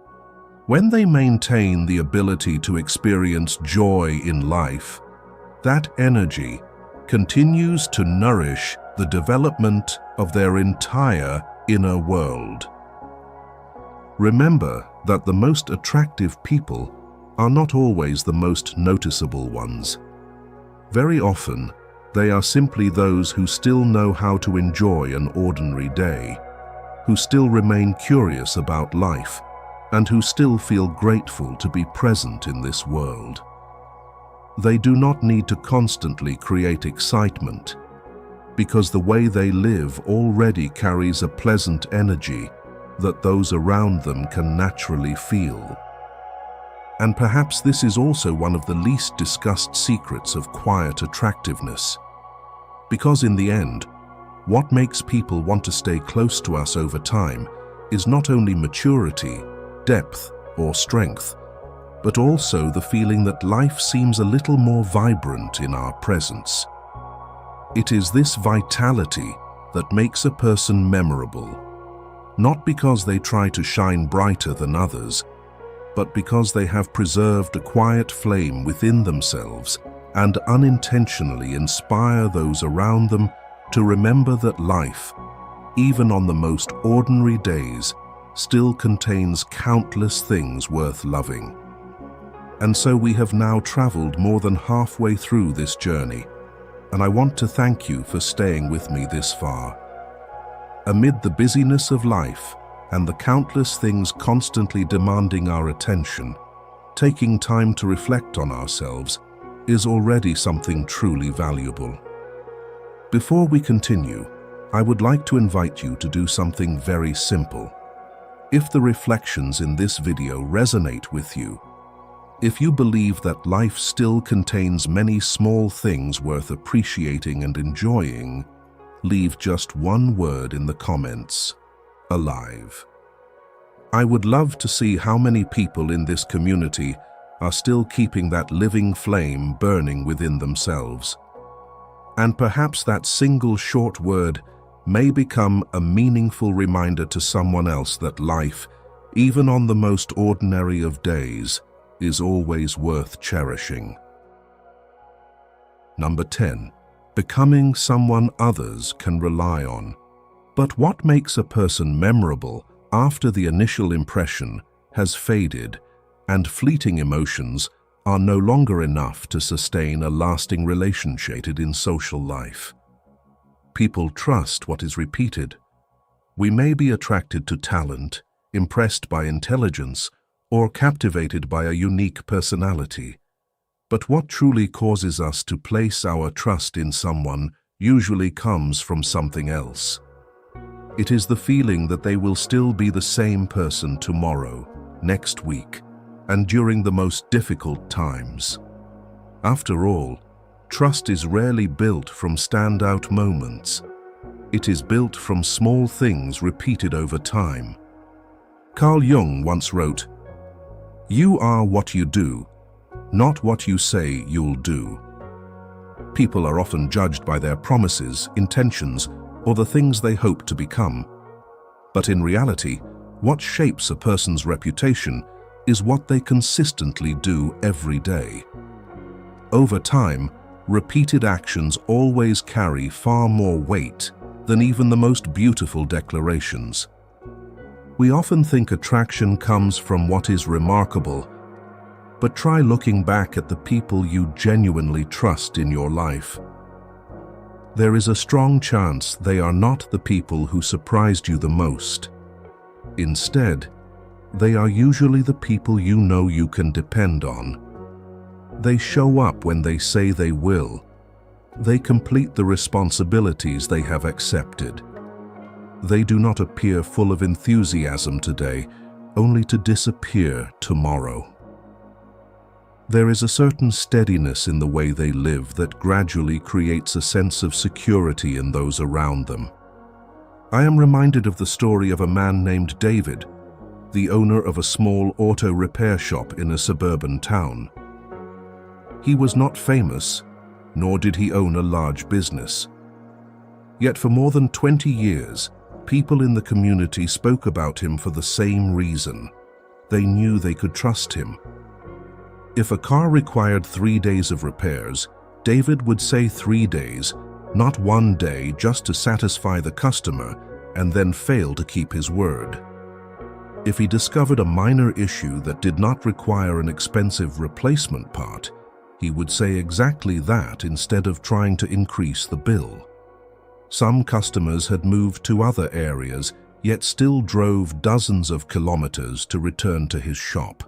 when they maintain the ability to experience joy in life, that energy continues to nourish the development of their entire inner world. Remember that the most attractive people are not always the most noticeable ones. Very often, they are simply those who still know how to enjoy an ordinary day, who still remain curious about life, and who still feel grateful to be present in this world. They do not need to constantly create excitement, because the way they live already carries a pleasant energy that those around them can naturally feel. And perhaps this is also one of the least discussed secrets of quiet attractiveness. Because in the end, what makes people want to stay close to us over time is not only maturity, depth, or strength, but also the feeling that life seems a little more vibrant in our presence. It is this vitality that makes a person memorable, not because they try to shine brighter than others, but because they have preserved a quiet flame within themselves and unintentionally inspire those around them to remember that life, even on the most ordinary days, still contains countless things worth loving. And so we have now traveled more than halfway through this journey, and I want to thank you for staying with me this far. Amid the busyness of life and the countless things constantly demanding our attention, taking time to reflect on ourselves is already something truly valuable. Before we continue, I would like to invite you to do something very simple. If the reflections in this video resonate with you, if you believe that life still contains many small things worth appreciating and enjoying, leave just one word in the comments: alive. I would love to see how many people in this community are still keeping that living flame burning within themselves. And perhaps that single short word may become a meaningful reminder to someone else that life, even on the most ordinary of days, is always worth cherishing. Number 10. Becoming someone others can rely on. But what makes a person memorable after the initial impression has faded and fleeting emotions are no longer enough to sustain a lasting relationship in social life? People trust what is repeated. We may be attracted to talent, impressed by intelligence, or captivated by a unique personality. But what truly causes us to place our trust in someone usually comes from something else. It is the feeling that they will still be the same person tomorrow, next week, and during the most difficult times. After all, trust is rarely built from standout moments. It is built from small things repeated over time. Carl Jung once wrote, "You are what you do, not what you say you'll do." People are often judged by their promises, intentions, or the things they hope to become. But in reality, what shapes a person's reputation is what they consistently do every day. Over time, repeated actions always carry far more weight than even the most beautiful declarations. We often think attraction comes from what is remarkable, but try looking back at the people you genuinely trust in your life. There is a strong chance they are not the people who surprised you the most. Instead, they are usually the people you know you can depend on. They show up when they say they will. They complete the responsibilities they have accepted. They do not appear full of enthusiasm today, only to disappear tomorrow. There is a certain steadiness in the way they live that gradually creates a sense of security in those around them. I am reminded of the story of a man named David, the owner of a small auto repair shop in a suburban town. He was not famous, nor did he own a large business. Yet for more than 20 years, people in the community spoke about him for the same reason. They knew they could trust him. If a car required 3 days of repairs, David would say 3 days, not 1 day, just to satisfy the customer, and then fail to keep his word. If he discovered a minor issue that did not require an expensive replacement part, he would say exactly that instead of trying to increase the bill. Some customers had moved to other areas, yet still drove dozens of kilometers to return to his shop.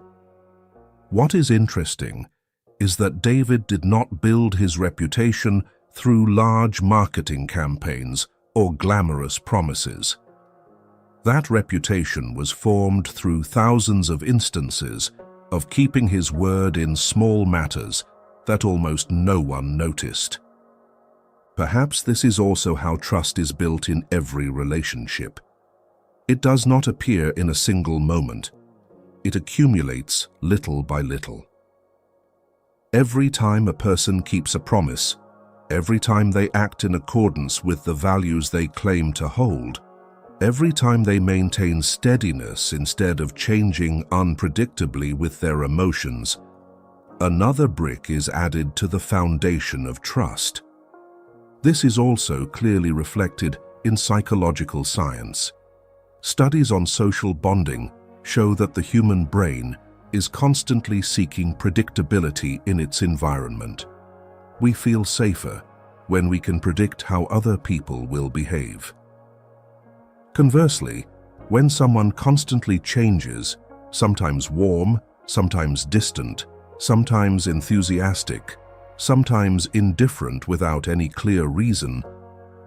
What is interesting is that David did not build his reputation through large marketing campaigns or glamorous promises. That reputation was formed through thousands of instances of keeping his word in small matters that almost no one noticed. Perhaps this is also how trust is built in every relationship. It does not appear in a single moment. It accumulates little by little. Every time a person keeps a promise, every time they act in accordance with the values they claim to hold, every time they maintain steadiness instead of changing unpredictably with their emotions, another brick is added to the foundation of trust. This is also clearly reflected in psychological science. Studies on social bonding show that the human brain is constantly seeking predictability in its environment. We feel safer when we can predict how other people will behave. Conversely, when someone constantly changes, sometimes warm, sometimes distant, sometimes enthusiastic, sometimes indifferent without any clear reason,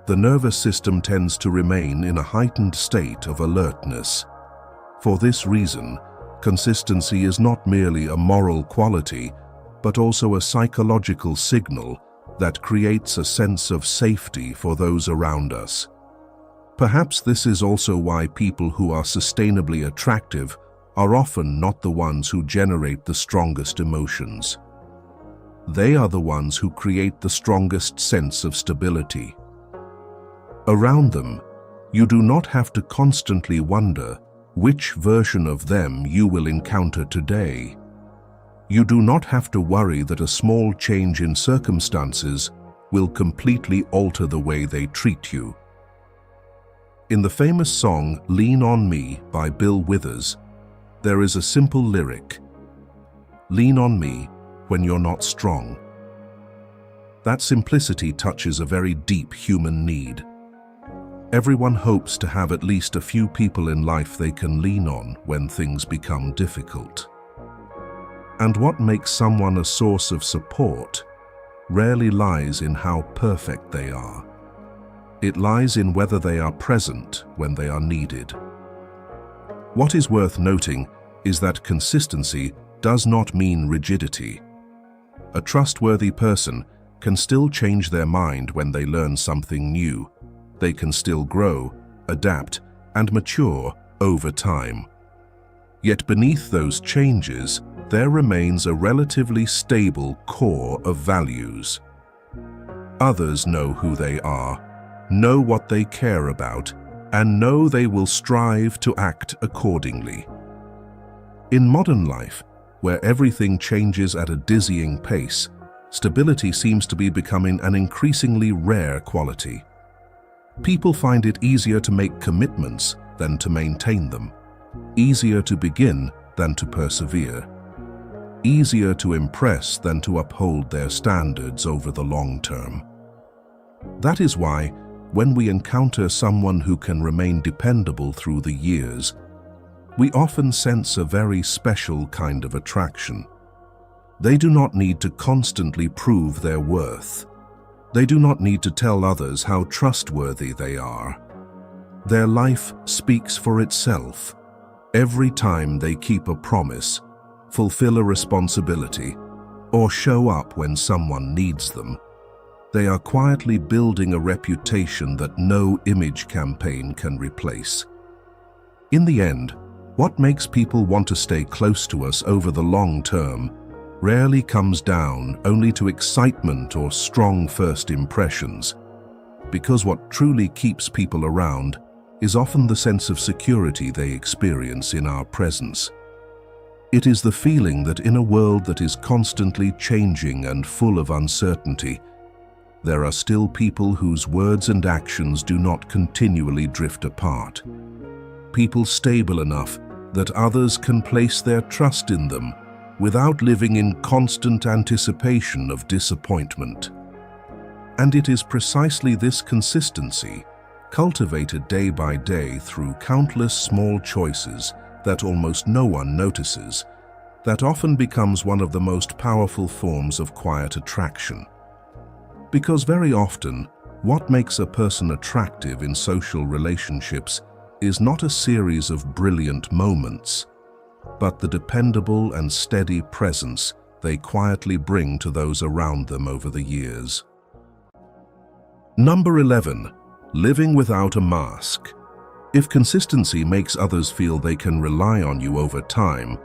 the nervous system tends to remain in a heightened state of alertness. For this reason, consistency is not merely a moral quality, but also a psychological signal that creates a sense of safety for those around us. Perhaps this is also why people who are sustainably attractive are often not the ones who generate the strongest emotions. They are the ones who create the strongest sense of stability. Around them, you do not have to constantly wonder which version of them you will encounter today. You do not have to worry that a small change in circumstances will completely alter the way they treat you. In the famous song "Lean on Me" by Bill Withers, there is a simple lyric: "Lean on me when you're not strong." That simplicity touches a very deep human need. Everyone hopes to have at least a few people in life they can lean on when things become difficult. And what makes someone a source of support rarely lies in how perfect they are. It lies in whether they are present when they are needed. What is worth noting is that consistency does not mean rigidity. A trustworthy person can still change their mind when they learn something new. They can still grow, adapt, and mature over time. Yet beneath those changes, there remains a relatively stable core of values. Others know who they are, know what they care about, and know they will strive to act accordingly. In modern life, where everything changes at a dizzying pace, stability seems to be becoming an increasingly rare quality. People find it easier to make commitments than to maintain them, easier to begin than to persevere, easier to impress than to uphold their standards over the long term. That is why, when we encounter someone who can remain dependable through the years, we often sense a very special kind of attraction. They do not need to constantly prove their worth. They do not need to tell others how trustworthy they are. Their life speaks for itself. Every time they keep a promise, fulfill a responsibility, or show up when someone needs them, they are quietly building a reputation that no image campaign can replace. In the end, what makes people want to stay close to us over the long term rarely comes down only to excitement or strong first impressions, because what truly keeps people around is often the sense of security they experience in our presence. It is the feeling that in a world that is constantly changing and full of uncertainty, there are still people whose words and actions do not continually drift apart. People stable enough that others can place their trust in them without living in constant anticipation of disappointment. And it is precisely this consistency, cultivated day by day through countless small choices that almost no one notices, that often becomes one of the most powerful forms of quiet attraction. Because very often, what makes a person attractive in social relationships is not a series of brilliant moments, but the dependable and steady presence they quietly bring to those around them over the years. Number 11. Living without a mask. If consistency makes others feel they can rely on you over time,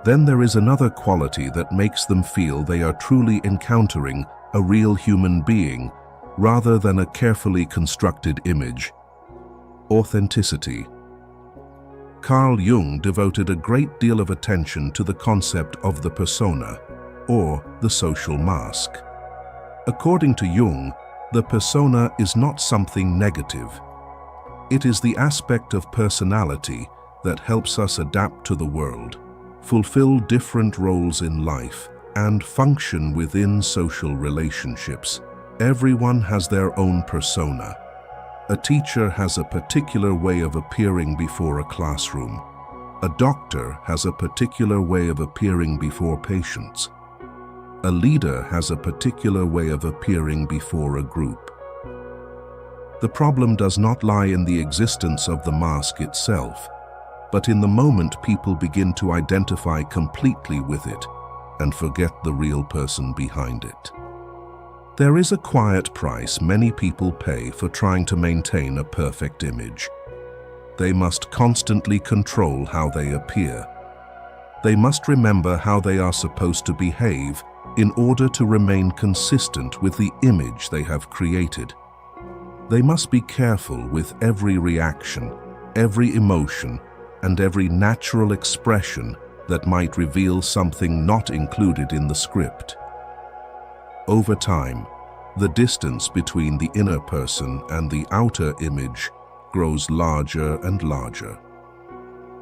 then there is another quality that makes them feel they are truly encountering a real human being rather than a carefully constructed image: authenticity. Carl Jung devoted a great deal of attention to the concept of the persona, or the social mask. According to Jung, the persona is not something negative. It is the aspect of personality that helps us adapt to the world, fulfill different roles in life, and function within social relationships. Everyone has their own persona. A teacher has a particular way of appearing before a classroom. A doctor has a particular way of appearing before patients. A leader has a particular way of appearing before a group. The problem does not lie in the existence of the mask itself, but in the moment people begin to identify completely with it and forget the real person behind it. There is a quiet price many people pay for trying to maintain a perfect image. They must constantly control how they appear. They must remember how they are supposed to behave in order to remain consistent with the image they have created. They must be careful with every reaction, every emotion, and every natural expression that might reveal something not included in the script. Over time, the distance between the inner person and the outer image grows larger and larger.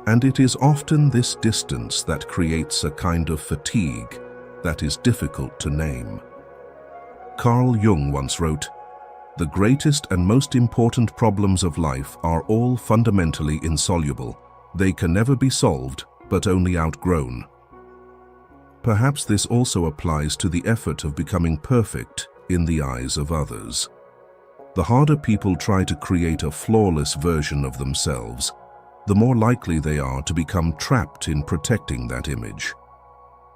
And it is often this distance that creates a kind of fatigue that is difficult to name. Carl Jung once wrote, "The greatest and most important problems of life are all fundamentally insoluble. They can never be solved, but only outgrown." Perhaps this also applies to the effort of becoming perfect in the eyes of others. The harder people try to create a flawless version of themselves, the more likely they are to become trapped in protecting that image.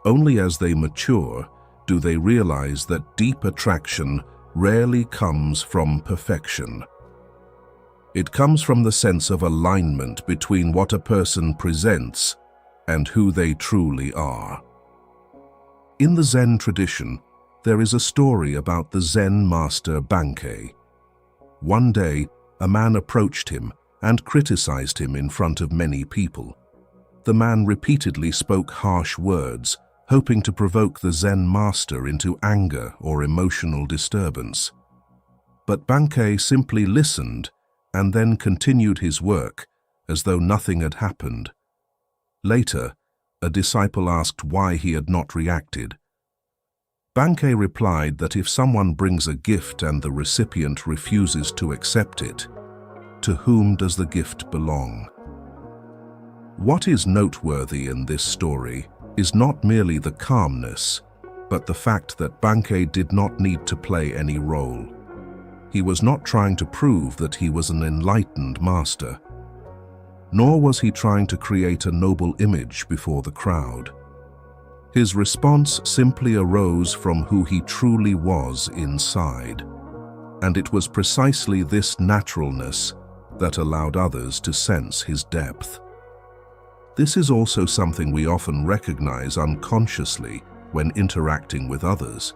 Only as they mature do they realize that deep attraction rarely comes from perfection. It comes from the sense of alignment between what a person presents and who they truly are. In the Zen tradition, there is a story about the Zen master Bankei. One day, a man approached him and criticized him in front of many people. The man repeatedly spoke harsh words, hoping to provoke the Zen master into anger or emotional disturbance. But Bankei simply listened and then continued his work as though nothing had happened. Later, a disciple asked why he had not reacted. Bankei replied that if someone brings a gift and the recipient refuses to accept it, to whom does the gift belong? What is noteworthy in this story is not merely the calmness, but the fact that Bankei did not need to play any role. He was not trying to prove that he was an enlightened master, nor was he trying to create a noble image before the crowd. His response simply arose from who he truly was inside, and it was precisely this naturalness that allowed others to sense his depth. This is also something we often recognize unconsciously when interacting with others.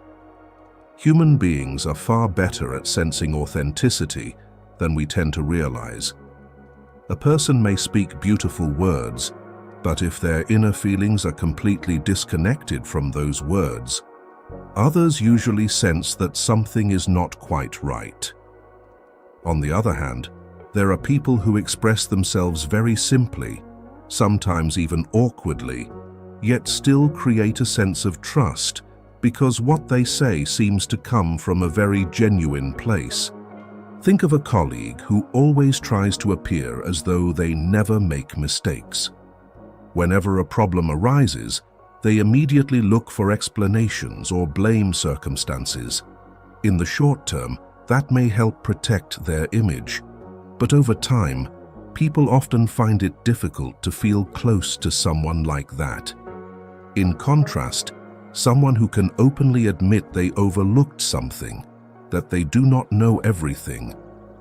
Human beings are far better at sensing authenticity than we tend to realize. A person may speak beautiful words, but if their inner feelings are completely disconnected from those words, others usually sense that something is not quite right. On the other hand, there are people who express themselves very simply, sometimes even awkwardly, yet still create a sense of trust because what they say seems to come from a very genuine place. Think of a colleague who always tries to appear as though they never make mistakes. Whenever a problem arises, they immediately look for explanations or blame circumstances. In the short term, that may help protect their image, but over time, people often find it difficult to feel close to someone like that. In contrast, someone who can openly admit they overlooked something, that they do not know everything,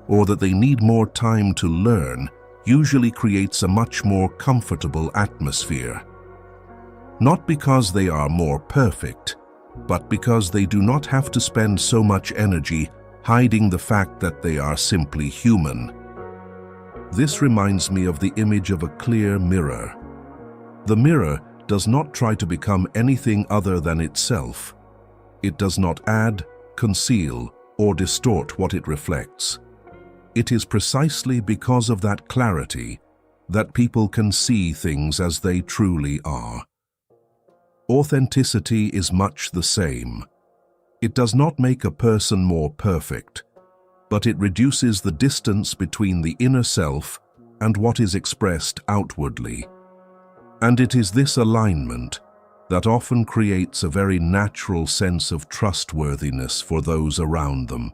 or that they need more time to learn, usually creates a much more comfortable atmosphere. Not because they are more perfect, but because they do not have to spend so much energy hiding the fact that they are simply human. This reminds me of the image of a clear mirror. The mirror does not try to become anything other than itself. It does not add, conceal, or distort what it reflects. It is precisely because of that clarity that people can see things as they truly are. Authenticity is much the same. It does not make a person more perfect, but it reduces the distance between the inner self and what is expressed outwardly. And it is this alignment that often creates a very natural sense of trustworthiness for those around them.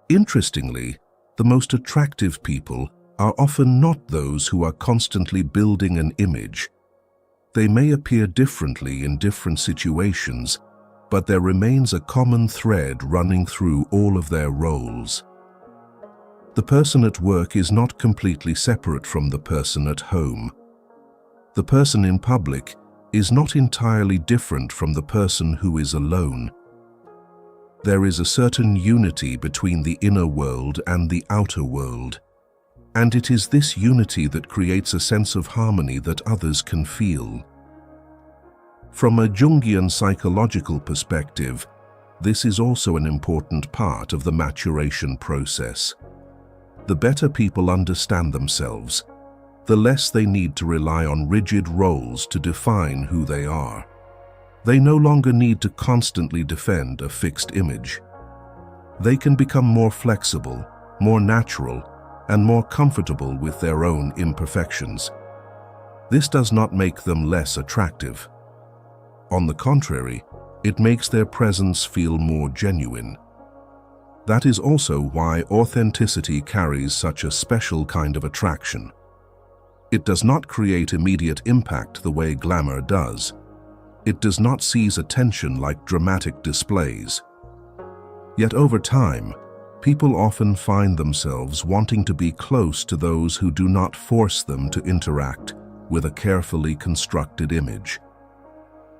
Interestingly, the most attractive people are often not those who are constantly building an image. They may appear differently in different situations, but there remains a common thread running through all of their roles. The person at work is not completely separate from the person at home. The person in public is not entirely different from the person who is alone. There is a certain unity between the inner world and the outer world, and it is this unity that creates a sense of harmony that others can feel. From a Jungian psychological perspective, this is also an important part of the maturation process. The better people understand themselves, the less they need to rely on rigid roles to define who they are. They no longer need to constantly defend a fixed image. They can become more flexible, more natural, and more comfortable with their own imperfections. This does not make them less attractive. On the contrary, it makes their presence feel more genuine. That is also why authenticity carries such a special kind of attraction. It does not create immediate impact the way glamour does. It does not seize attention like dramatic displays. Yet over time, people often find themselves wanting to be close to those who do not force them to interact with a carefully constructed image.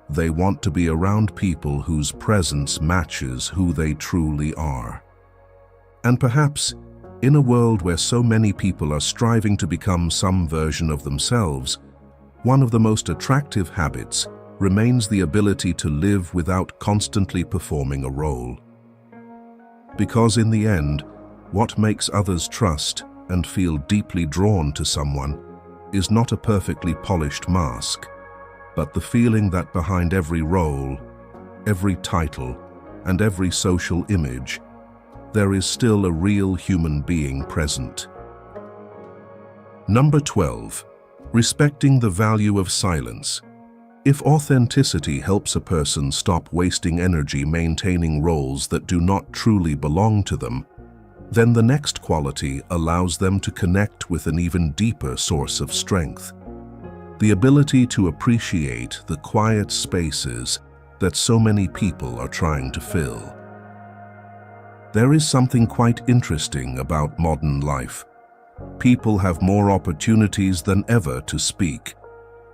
They want to be around people whose presence matches who they truly are. And perhaps, in a world where so many people are striving to become some version of themselves, one of the most attractive habits remains the ability to live without constantly performing a role. Because in the end, what makes others trust and feel deeply drawn to someone is not a perfectly polished mask, but the feeling that behind every role, every title, and every social image, there is still a real human being present. Number 12. Respecting the value of silence. If authenticity helps a person stop wasting energy maintaining roles that do not truly belong to them, then the next quality allows them to connect with an even deeper source of strength. The ability to appreciate the quiet spaces that so many people are trying to fill. There is something quite interesting about modern life. People have more opportunities than ever to speak,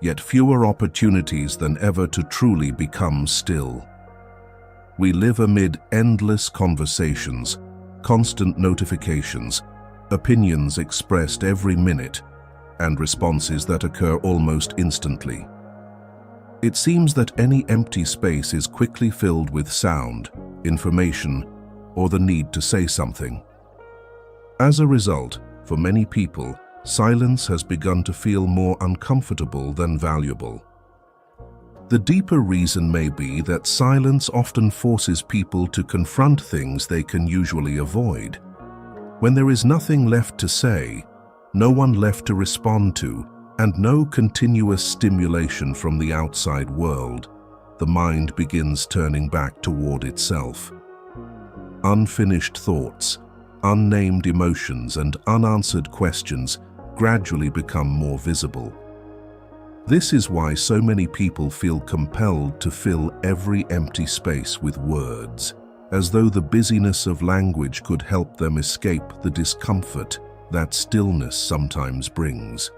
yet fewer opportunities than ever to truly become still. We live amid endless conversations, constant notifications, opinions expressed every minute, and responses that occur almost instantly. It seems that any empty space is quickly filled with sound, information, or the need to say something. As a result, for many people, silence has begun to feel more uncomfortable than valuable. The deeper reason may be that silence often forces people to confront things they can usually avoid. When there is nothing left to say, no one left to respond to, and no continuous stimulation from the outside world, the mind begins turning back toward itself. Unfinished thoughts, unnamed emotions, and unanswered questions gradually become more visible. This is why so many people feel compelled to fill every empty space with words, as though the busyness of language could help them escape the discomfort that stillness sometimes brings.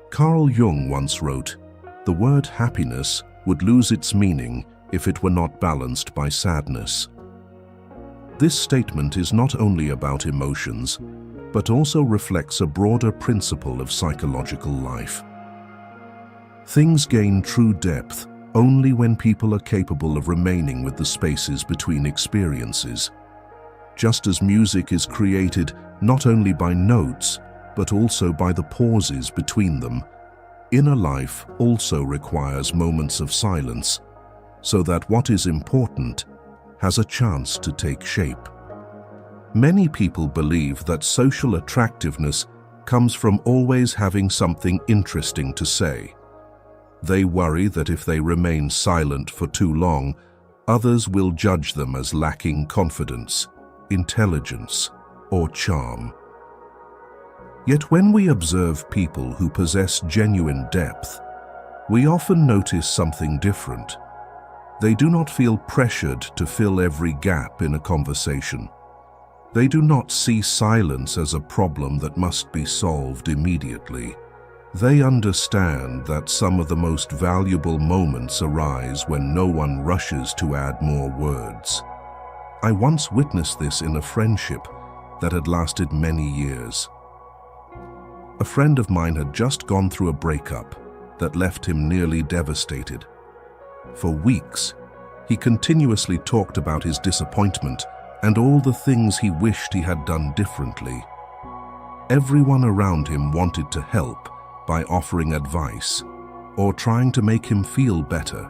Carl Jung once wrote, "The word happiness would lose its meaning if it were not balanced by sadness." This statement is not only about emotions, but also reflects a broader principle of psychological life. Things gain true depth only when people are capable of remaining with the spaces between experiences. Just as music is created not only by notes, but also by the pauses between them, inner life also requires moments of silence, so that what is important has a chance to take shape. Many people believe that social attractiveness comes from always having something interesting to say. They worry that if they remain silent for too long, others will judge them as lacking confidence, intelligence, or charm. Yet when we observe people who possess genuine depth, we often notice something different. They do not feel pressured to fill every gap in a conversation. They do not see silence as a problem that must be solved immediately. They understand that some of the most valuable moments arise when no one rushes to add more words. I once witnessed this in a friendship that had lasted many years. A friend of mine had just gone through a breakup that left him nearly devastated. For weeks, he continuously talked about his disappointment and all the things he wished he had done differently. Everyone around him wanted to help by offering advice or trying to make him feel better.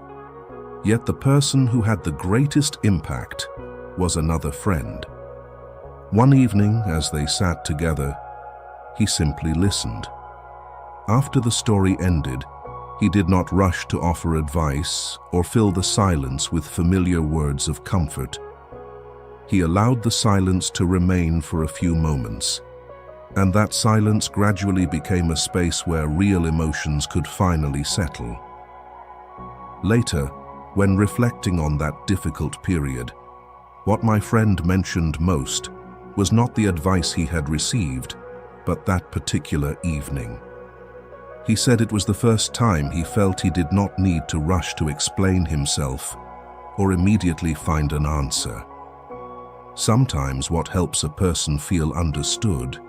Yet the person who had the greatest impact was another friend. One evening, as they sat together, he simply listened. After the story ended, he did not rush to offer advice or fill the silence with familiar words of comfort. He allowed the silence to remain for a few moments, and that silence gradually became a space where real emotions could finally settle. Later, when reflecting on that difficult period, what my friend mentioned most was not the advice he had received, but that particular evening. He said it was the first time he felt he did not need to rush to explain himself or immediately find an answer. Sometimes what helps a person feel understood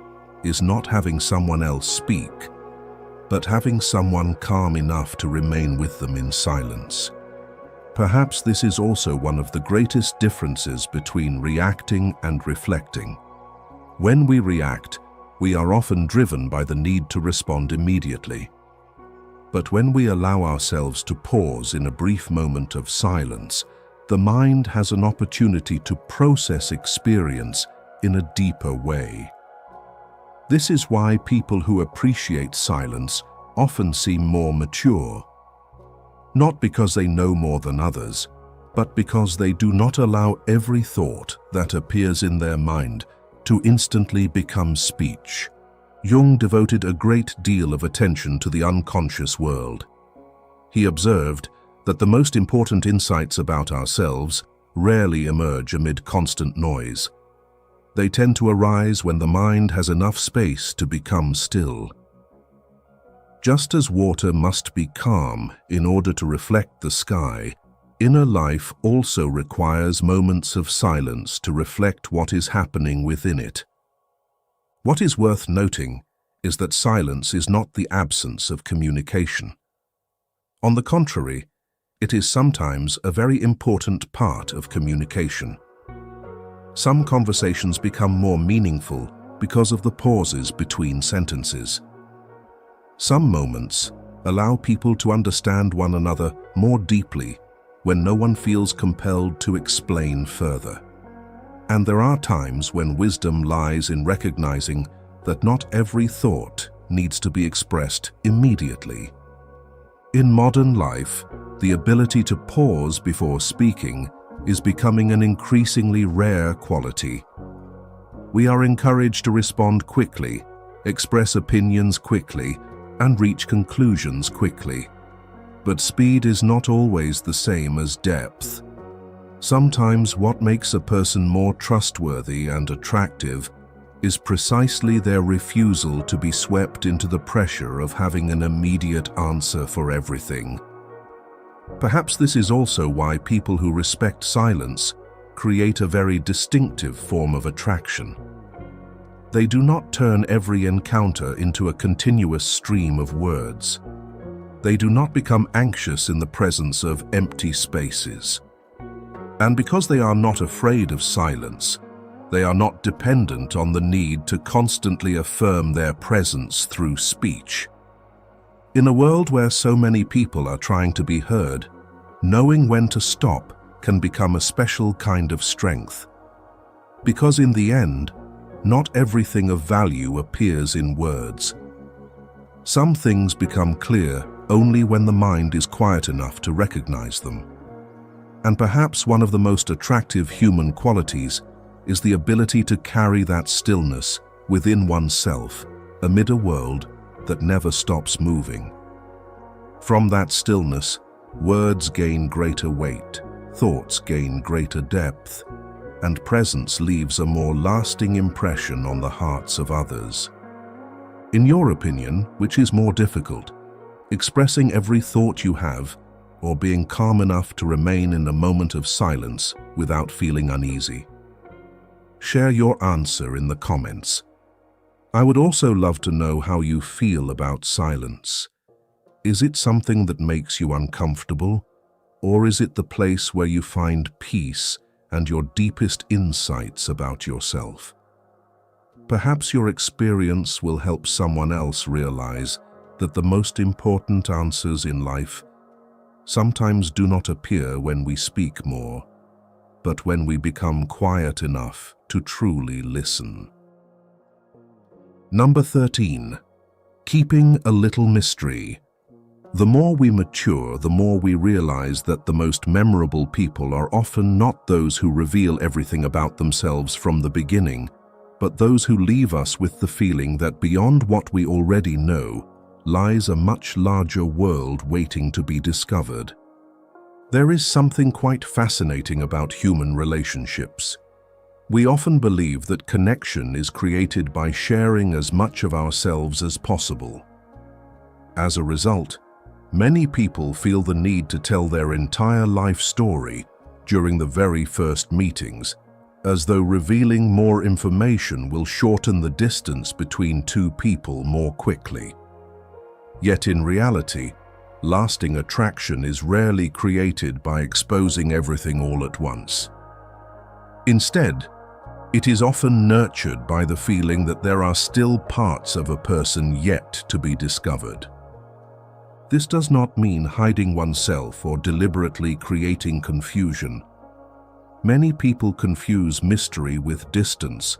is not having someone else speak, but having someone calm enough to remain with them in silence. Perhaps this is also one of the greatest differences between reacting and reflecting. When we react, we are often driven by the need to respond immediately. But when we allow ourselves to pause in a brief moment of silence, the mind has an opportunity to process experience in a deeper way. This is why people who appreciate silence often seem more mature. Not because they know more than others, but because they do not allow every thought that appears in their mind to instantly become speech. Jung devoted a great deal of attention to the unconscious world. He observed that the most important insights about ourselves rarely emerge amid constant noise. They tend to arise when the mind has enough space to become still. Just as water must be calm in order to reflect the sky, inner life also requires moments of silence to reflect what is happening within it. What is worth noting is that silence is not the absence of communication. On the contrary, it is sometimes a very important part of communication. Some conversations become more meaningful because of the pauses between sentences. Some moments allow people to understand one another more deeply when no one feels compelled to explain further. And there are times when wisdom lies in recognizing that not every thought needs to be expressed immediately. In modern life, the ability to pause before speaking is becoming an increasingly rare quality. We are encouraged to respond quickly, express opinions quickly, and reach conclusions quickly. But speed is not always the same as depth. Sometimes what makes a person more trustworthy and attractive is precisely their refusal to be swept into the pressure of having an immediate answer for everything. Perhaps this is also why people who respect silence create a very distinctive form of attraction. They do not turn every encounter into a continuous stream of words. They do not become anxious in the presence of empty spaces. And because they are not afraid of silence, they are not dependent on the need to constantly affirm their presence through speech. In a world where so many people are trying to be heard, knowing when to stop can become a special kind of strength. Because in the end, not everything of value appears in words. Some things become clear only when the mind is quiet enough to recognize them. And perhaps one of the most attractive human qualities is the ability to carry that stillness within oneself amid a world that never stops moving. From that stillness, words gain greater weight, thoughts gain greater depth, and presence leaves a more lasting impression on the hearts of others. In your opinion, which is more difficult, expressing every thought you have, or being calm enough to remain in a moment of silence without feeling uneasy? Share your answer in the comments. I would also love to know how you feel about silence. Is it something that makes you uncomfortable, or is it the place where you find peace and your deepest insights about yourself? Perhaps your experience will help someone else realize that the most important answers in life sometimes do not appear when we speak more, but when we become quiet enough to truly listen. Number 13. Keeping a little mystery. The more we mature, the more we realize that the most memorable people are often not those who reveal everything about themselves from the beginning, but those who leave us with the feeling that beyond what we already know lies a much larger world waiting to be discovered. There is something quite fascinating about human relationships. We often believe that connection is created by sharing as much of ourselves as possible. As a result, many people feel the need to tell their entire life story during the very first meetings, as though revealing more information will shorten the distance between two people more quickly. Yet in reality, lasting attraction is rarely created by exposing everything all at once. Instead, it is often nurtured by the feeling that there are still parts of a person yet to be discovered. This does not mean hiding oneself or deliberately creating confusion. Many people confuse mystery with distance,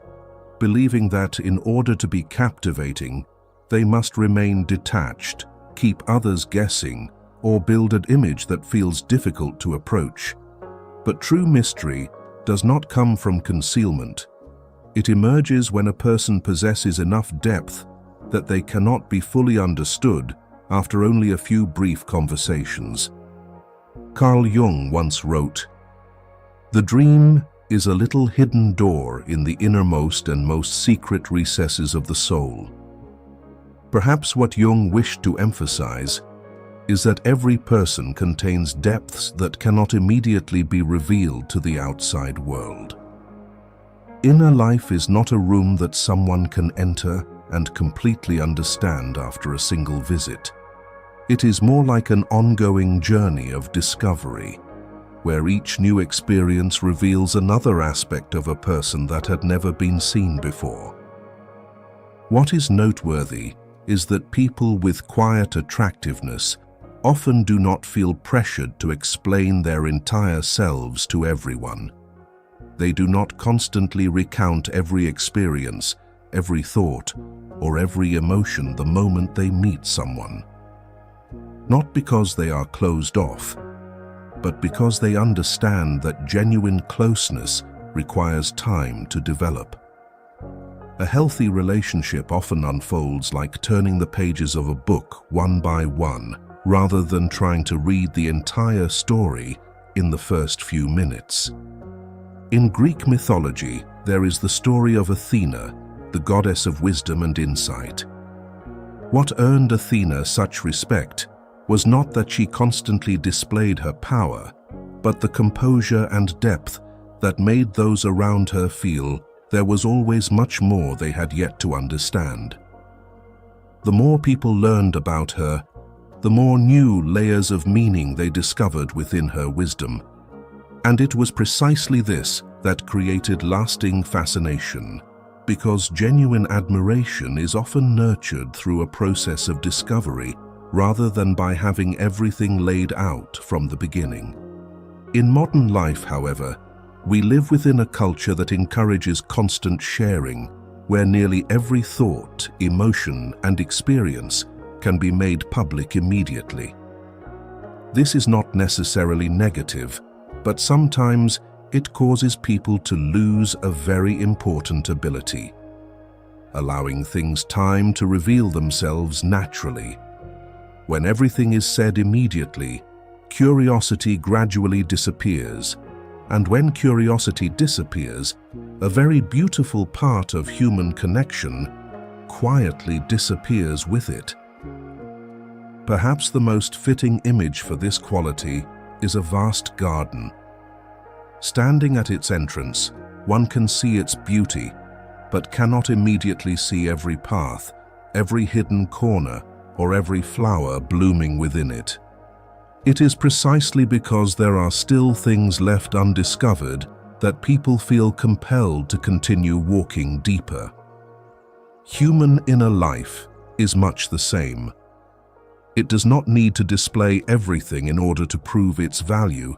believing that in order to be captivating, they must remain detached, keep others guessing, or build an image that feels difficult to approach. But true mystery does not come from concealment. It emerges when a person possesses enough depth that they cannot be fully understood after only a few brief conversations. Carl Jung once wrote, "The dream is a little hidden door in the innermost and most secret recesses of the soul." Perhaps what Jung wished to emphasize is that every person contains depths that cannot immediately be revealed to the outside world. Inner life is not a room that someone can enter and completely understand after a single visit. It is more like an ongoing journey of discovery, where each new experience reveals another aspect of a person that had never been seen before. What is noteworthy is that people with quiet attractiveness often do not feel pressured to explain their entire selves to everyone. They do not constantly recount every experience, every thought, or every emotion the moment they meet someone. Not because they are closed off, but because they understand that genuine closeness requires time to develop. A healthy relationship often unfolds like turning the pages of a book one by one, rather than trying to read the entire story in the first few minutes. In Greek mythology, there is the story of Athena, the goddess of wisdom and insight. What earned Athena such respect was not that she constantly displayed her power, but the composure and depth that made those around her feel there was always much more they had yet to understand. The more people learned about her, the more new layers of meaning they discovered within her wisdom. And it was precisely this that created lasting fascination, because genuine admiration is often nurtured through a process of discovery rather than by having everything laid out from the beginning. In modern life, however, We live within a culture that encourages constant sharing, where nearly every thought, emotion, and experience can be made public immediately. This is not necessarily negative, but sometimes it causes people to lose a very important ability, allowing things time to reveal themselves naturally. When everything is said immediately, curiosity gradually disappears, and when curiosity disappears, a very beautiful part of human connection quietly disappears with it. Perhaps the most fitting image for this quality is a vast garden. Standing at its entrance, one can see its beauty, but cannot immediately see every path, every hidden corner, or every flower blooming within it. It is precisely because there are still things left undiscovered that people feel compelled to continue walking deeper. Human inner life is much the same. It does not need to display everything in order to prove its value,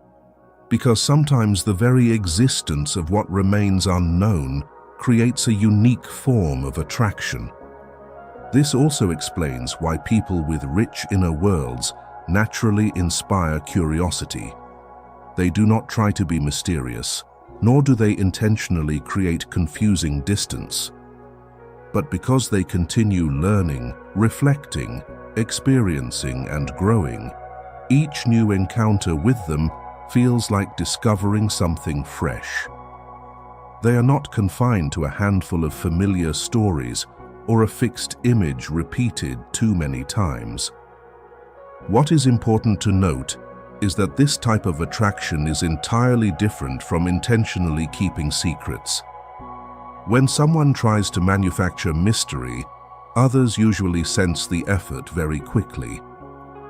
because sometimes the very existence of what remains unknown creates a unique form of attraction. This also explains why people with rich inner worlds naturally inspire curiosity. They do not try to be mysterious, nor do they intentionally create confusing distance. But because they continue learning, reflecting, experiencing, and growing, each new encounter with them feels like discovering something fresh. They are not confined to a handful of familiar stories or a fixed image repeated too many times. What is important to note is that this type of attraction is entirely different from intentionally keeping secrets. When someone tries to manufacture mystery, others usually sense the effort very quickly.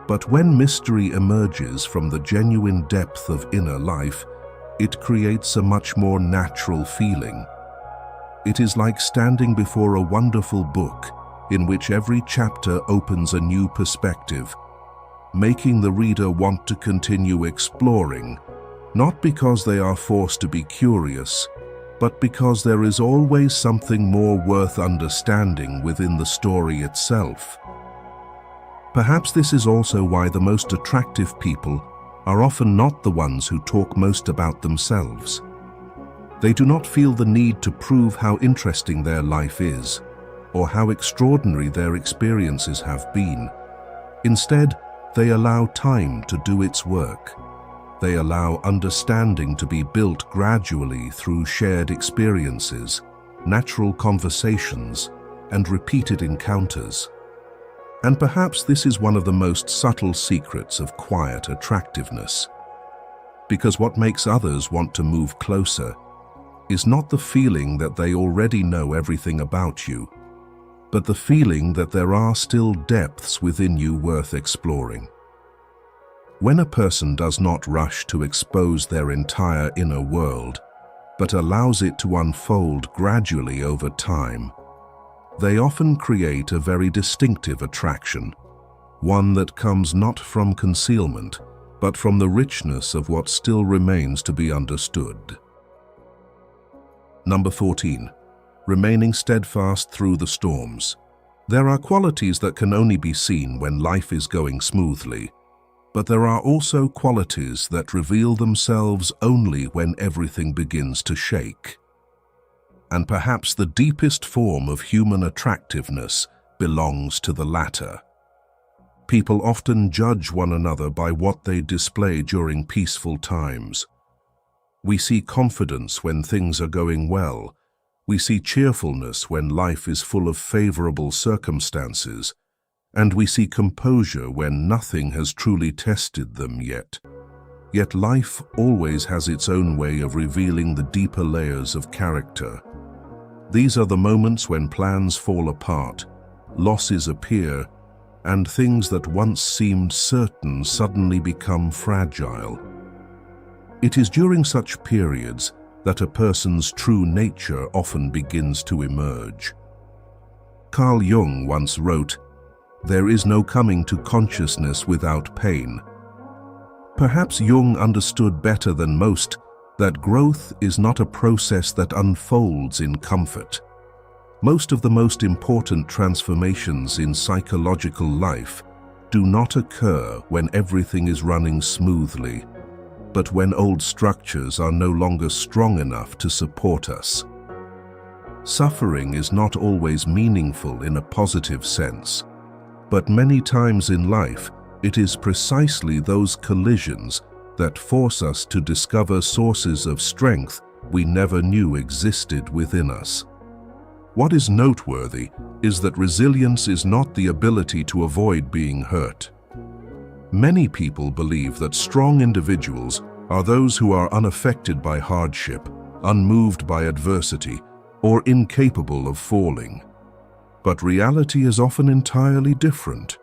But when mystery emerges from the genuine depth of inner life, it creates a much more natural feeling. It is like standing before a wonderful book in which every chapter opens a new perspective, making the reader want to continue exploring, not because they are forced to be curious, but because there is always something more worth understanding within the story itself. Perhaps this is also why the most attractive people are often not the ones who talk most about themselves. They do not feel the need to prove how interesting their life is, or how extraordinary their experiences have been. Instead, they allow time to do its work. They allow understanding to be built gradually through shared experiences, natural conversations, and repeated encounters. And perhaps this is one of the most subtle secrets of quiet attractiveness. Because what makes others want to move closer is not the feeling that they already know everything about you, but the feeling that there are still depths within you worth exploring. When a person does not rush to expose their entire inner world, but allows it to unfold gradually over time, they often create a very distinctive attraction, one that comes not from concealment, but from the richness of what still remains to be understood. Number 14. Remaining steadfast through the storms. There are qualities that can only be seen when life is going smoothly, but there are also qualities that reveal themselves only when everything begins to shake. And perhaps the deepest form of human attractiveness belongs to the latter. People often judge one another by what they display during peaceful times. We see confidence when things are going well. We see cheerfulness when life is full of favorable circumstances. And we see composure when nothing has truly tested them yet. Yet life always has its own way of revealing the deeper layers of character. These are the moments when plans fall apart, losses appear, and things that once seemed certain suddenly become fragile. It is during such periods that a person's true nature often begins to emerge. Carl Jung once wrote, "There is no coming to consciousness without pain." Perhaps Jung understood better than most that growth is not a process that unfolds in comfort. Most of the most important transformations in psychological life do not occur when everything is running smoothly, but when old structures are no longer strong enough to support us. Suffering is not always meaningful in a positive sense, but many times in life, it is precisely those collisions that force us to discover sources of strength we never knew existed within us. What is noteworthy is that resilience is not the ability to avoid being hurt. Many people believe that strong individuals are those who are unaffected by hardship, unmoved by adversity, or incapable of falling. But reality is often entirely different.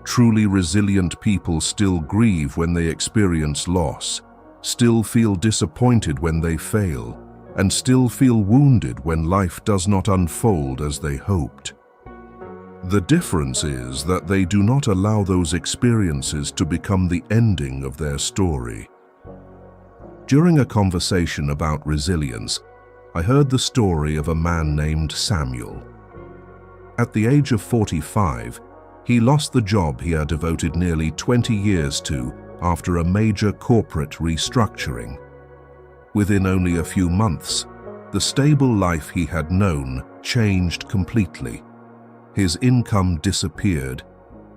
Truly resilient people still grieve when they experience loss, still feel disappointed when they fail, and still feel wounded when life does not unfold as they hoped. The difference is that they do not allow those experiences to become the ending of their story. During a conversation about resilience, I heard the story of a man named Samuel. At the age of 45, he lost the job he had devoted nearly 20 years to after a major corporate restructuring. Within only a few months, the stable life he had known changed completely. His income disappeared,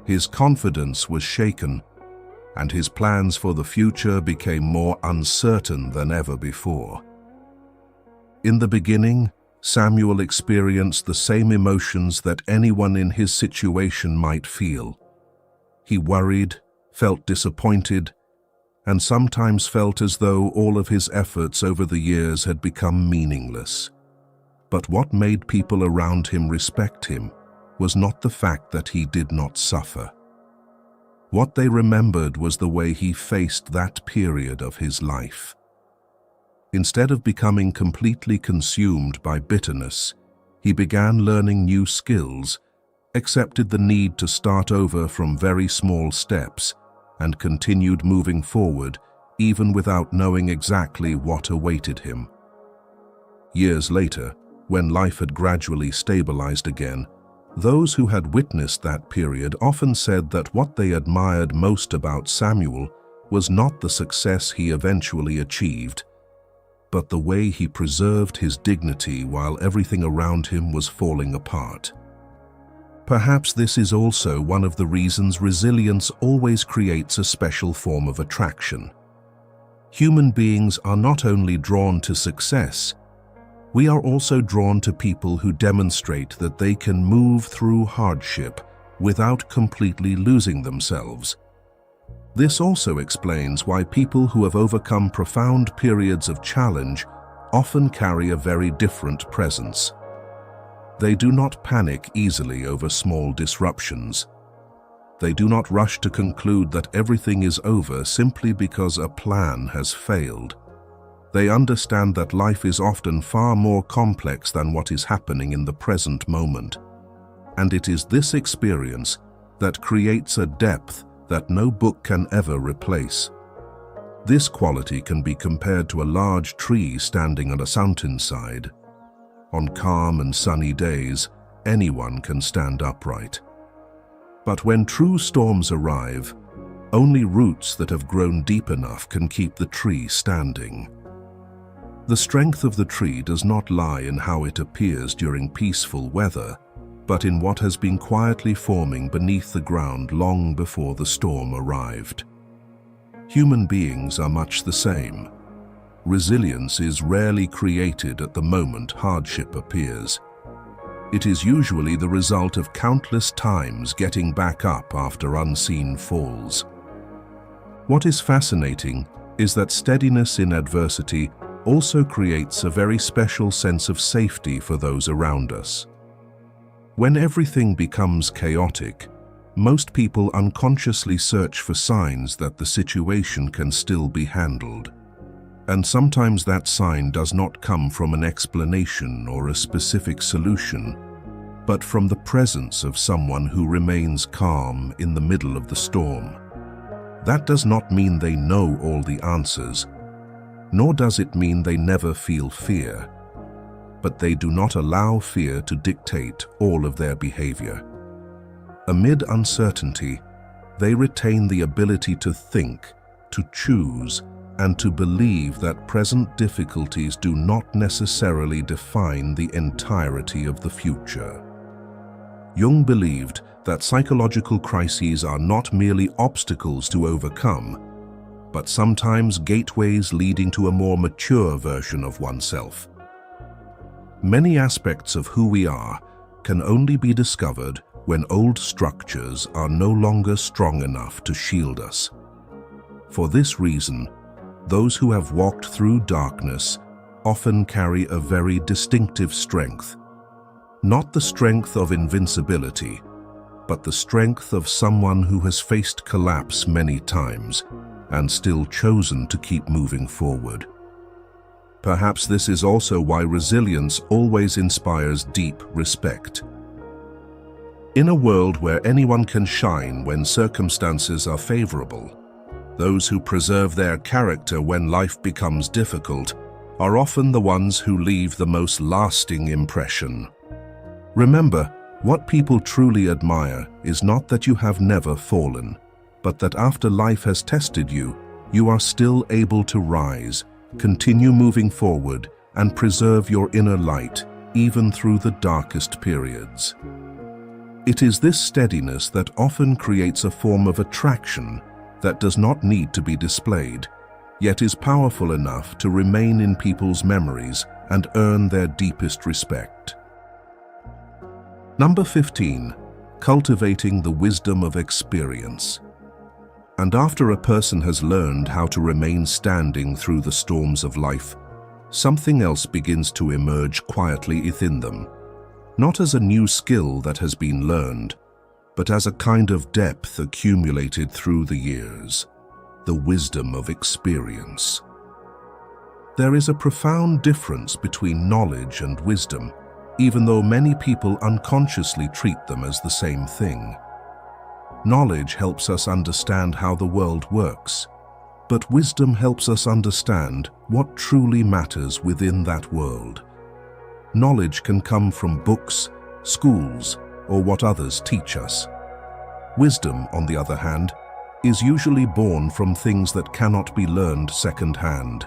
his confidence was shaken, and his plans for the future became more uncertain than ever before. In the beginning, Samuel experienced the same emotions that anyone in his situation might feel. He worried, felt disappointed, and sometimes felt as though all of his efforts over the years had become meaningless. But what made people around him respect him was not the fact that he did not suffer. What they remembered was the way he faced that period of his life. Instead of becoming completely consumed by bitterness, he began learning new skills, accepted the need to start over from very small steps, and continued moving forward even without knowing exactly what awaited him. Years later, when life had gradually stabilized again, those who had witnessed that period often said that what they admired most about Samuel was not the success he eventually achieved, but the way he preserved his dignity while everything around him was falling apart. Perhaps this is also one of the reasons resilience always creates a special form of attraction. Human beings are not only drawn to success, we are also drawn to people who demonstrate that they can move through hardship without completely losing themselves. This also explains why people who have overcome profound periods of challenge often carry a very different presence. They do not panic easily over small disruptions. They do not rush to conclude that everything is over simply because a plan has failed. They understand that life is often far more complex than what is happening in the present moment. And it is this experience that creates a depth that no book can ever replace. This quality can be compared to a large tree standing on a mountainside. On calm and sunny days, anyone can stand upright. But when true storms arrive, only roots that have grown deep enough can keep the tree standing. The strength of the tree does not lie in how it appears during peaceful weather, but in what has been quietly forming beneath the ground long before the storm arrived. Human beings are much the same. Resilience is rarely created at the moment hardship appears. It is usually the result of countless times getting back up after unseen falls. What is fascinating is that steadiness in adversity also creates a very special sense of safety for those around us. When everything becomes chaotic, most people unconsciously search for signs that the situation can still be handled. And sometimes that sign does not come from an explanation or a specific solution, but from the presence of someone who remains calm in the middle of the storm. That does not mean they know all the answers, nor does it mean they never feel fear. But they do not allow fear to dictate all of their behavior. Amid uncertainty, they retain the ability to think, to choose, and to believe that present difficulties do not necessarily define the entirety of the future. Jung believed that psychological crises are not merely obstacles to overcome, but sometimes gateways leading to a more mature version of oneself. Many aspects of who we are can only be discovered when old structures are no longer strong enough to shield us. For this reason, those who have walked through darkness often carry a very distinctive strength. Not the strength of invincibility, but the strength of someone who has faced collapse many times and still chosen to keep moving forward. Perhaps this is also why resilience always inspires deep respect. In a world where anyone can shine when circumstances are favorable, those who preserve their character when life becomes difficult are often the ones who leave the most lasting impression. Remember, what people truly admire is not that you have never fallen, but that after life has tested you, you are still able to rise, continue moving forward, and preserve your inner light, even through the darkest periods. It is this steadiness that often creates a form of attraction that does not need to be displayed, yet is powerful enough to remain in people's memories and earn their deepest respect. Number 15. Cultivating the wisdom of experience. And after a person has learned how to remain standing through the storms of life, something else begins to emerge quietly within them, not as a new skill that has been learned, but as a kind of depth accumulated through the years, the wisdom of experience. There is a profound difference between knowledge and wisdom, even though many people unconsciously treat them as the same thing. Knowledge helps us understand how the world works, but wisdom helps us understand what truly matters within that world. Knowledge can come from books, schools, or what others teach us. Wisdom, on the other hand, is usually born from things that cannot be learned second-hand.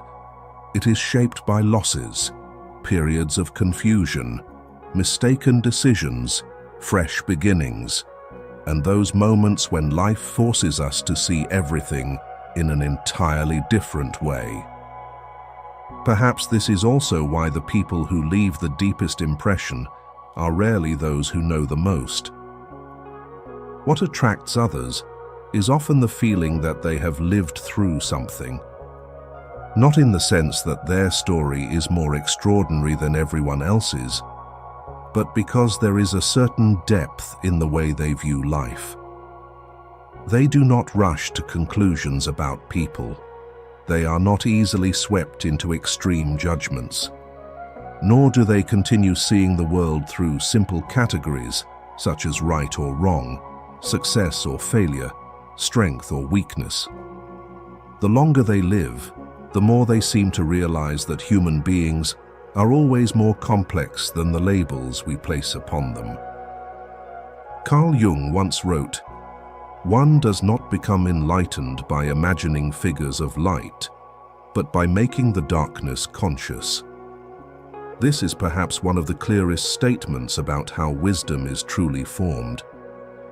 It is shaped by losses, periods of confusion, mistaken decisions, fresh beginnings, and those moments when life forces us to see everything in an entirely different way. Perhaps this is also why the people who leave the deepest impression are rarely those who know the most. What attracts others is often the feeling that they have lived through something, not in the sense that their story is more extraordinary than everyone else's, but because there is a certain depth in the way they view life. They do not rush to conclusions about people. They are not easily swept into extreme judgments. Nor do they continue seeing the world through simple categories such as right or wrong, success or failure, strength or weakness. The longer they live, the more they seem to realize that human beings are always more complex than the labels we place upon them. Carl Jung once wrote, "One does not become enlightened by imagining figures of light, but by making the darkness conscious." This is perhaps one of the clearest statements about how wisdom is truly formed.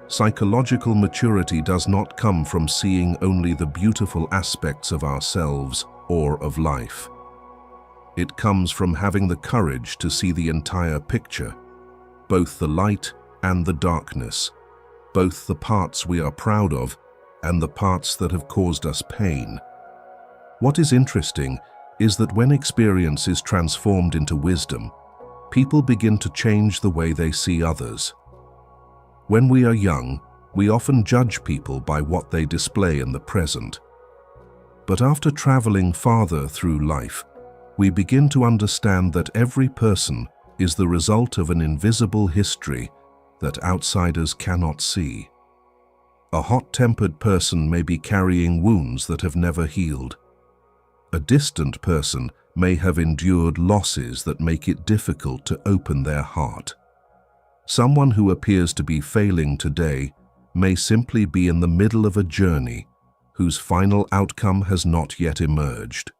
Psychological maturity does not come from seeing only the beautiful aspects of ourselves or of life. It comes from having the courage to see the entire picture, both the light and the darkness, both the parts we are proud of and the parts that have caused us pain. What is interesting is that when experience is transformed into wisdom, people begin to change the way they see others. When we are young, we often judge people by what they display in the present. But after traveling farther through life, we begin to understand that every person is the result of an invisible history that outsiders cannot see. A hot-tempered person may be carrying wounds that have never healed. A distant person may have endured losses that make it difficult to open their heart. Someone who appears to be failing today may simply be in the middle of a journey whose final outcome has not yet emerged.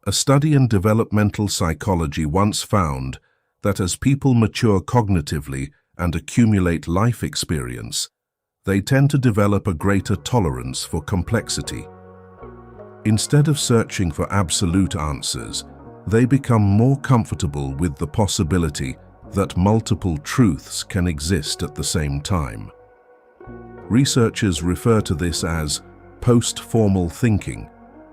A study in developmental psychology once found that as people mature cognitively and accumulate life experience, they tend to develop a greater tolerance for complexity. Instead of searching for absolute answers, they become more comfortable with the possibility that multiple truths can exist at the same time. Researchers refer to this as post-formal thinking,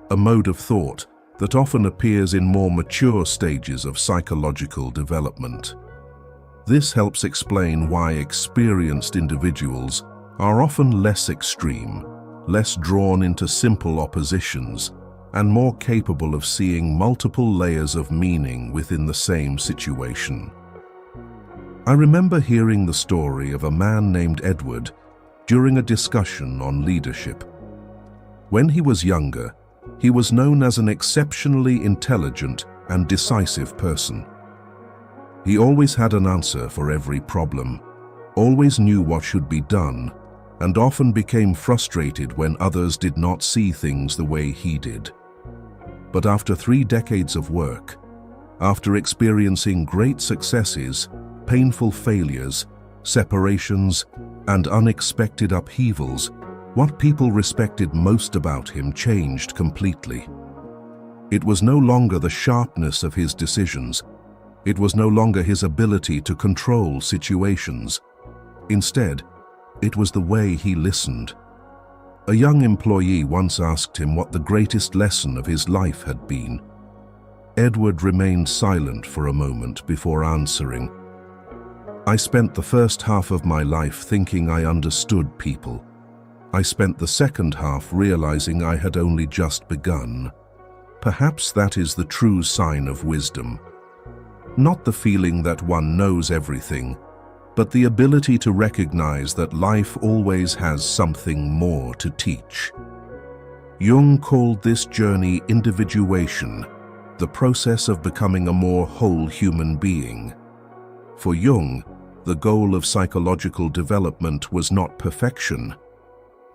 a mode of thought that often appears in more mature stages of psychological development. This helps explain why experienced individuals are often less extreme, less drawn into simple oppositions, and more capable of seeing multiple layers of meaning within the same situation. I remember hearing the story of a man named Edward during a discussion on leadership. When he was younger, he was known as an exceptionally intelligent and decisive person. He always had an answer for every problem, always knew what should be done, and often became frustrated when others did not see things the way he did. But after 3 decades of work, after experiencing great successes, painful failures, separations, and unexpected upheavals, what people respected most about him changed completely. It was no longer the sharpness of his decisions. It was no longer his ability to control situations. Instead, it was the way he listened. A young employee once asked him what the greatest lesson of his life had been. Edward remained silent for a moment before answering. "I spent the first half of my life thinking I understood people. I spent the second half realizing I had only just begun. Perhaps that is the true sign of wisdom. Not the feeling that one knows everything, but the ability to recognize that life always has something more to teach." Jung called this journey individuation, the process of becoming a more whole human being. For Jung, the goal of psychological development was not perfection,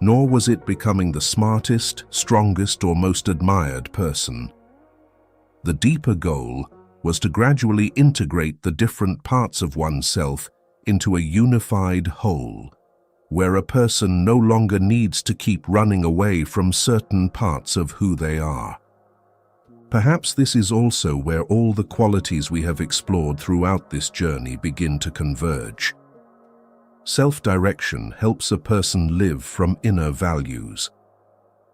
nor was it becoming the smartest, strongest, or most admired person. The deeper goal was to gradually integrate the different parts of oneself into a unified whole, where a person no longer needs to keep running away from certain parts of who they are. Perhaps this is also where all the qualities we have explored throughout this journey begin to converge. Self-direction helps a person live from inner values.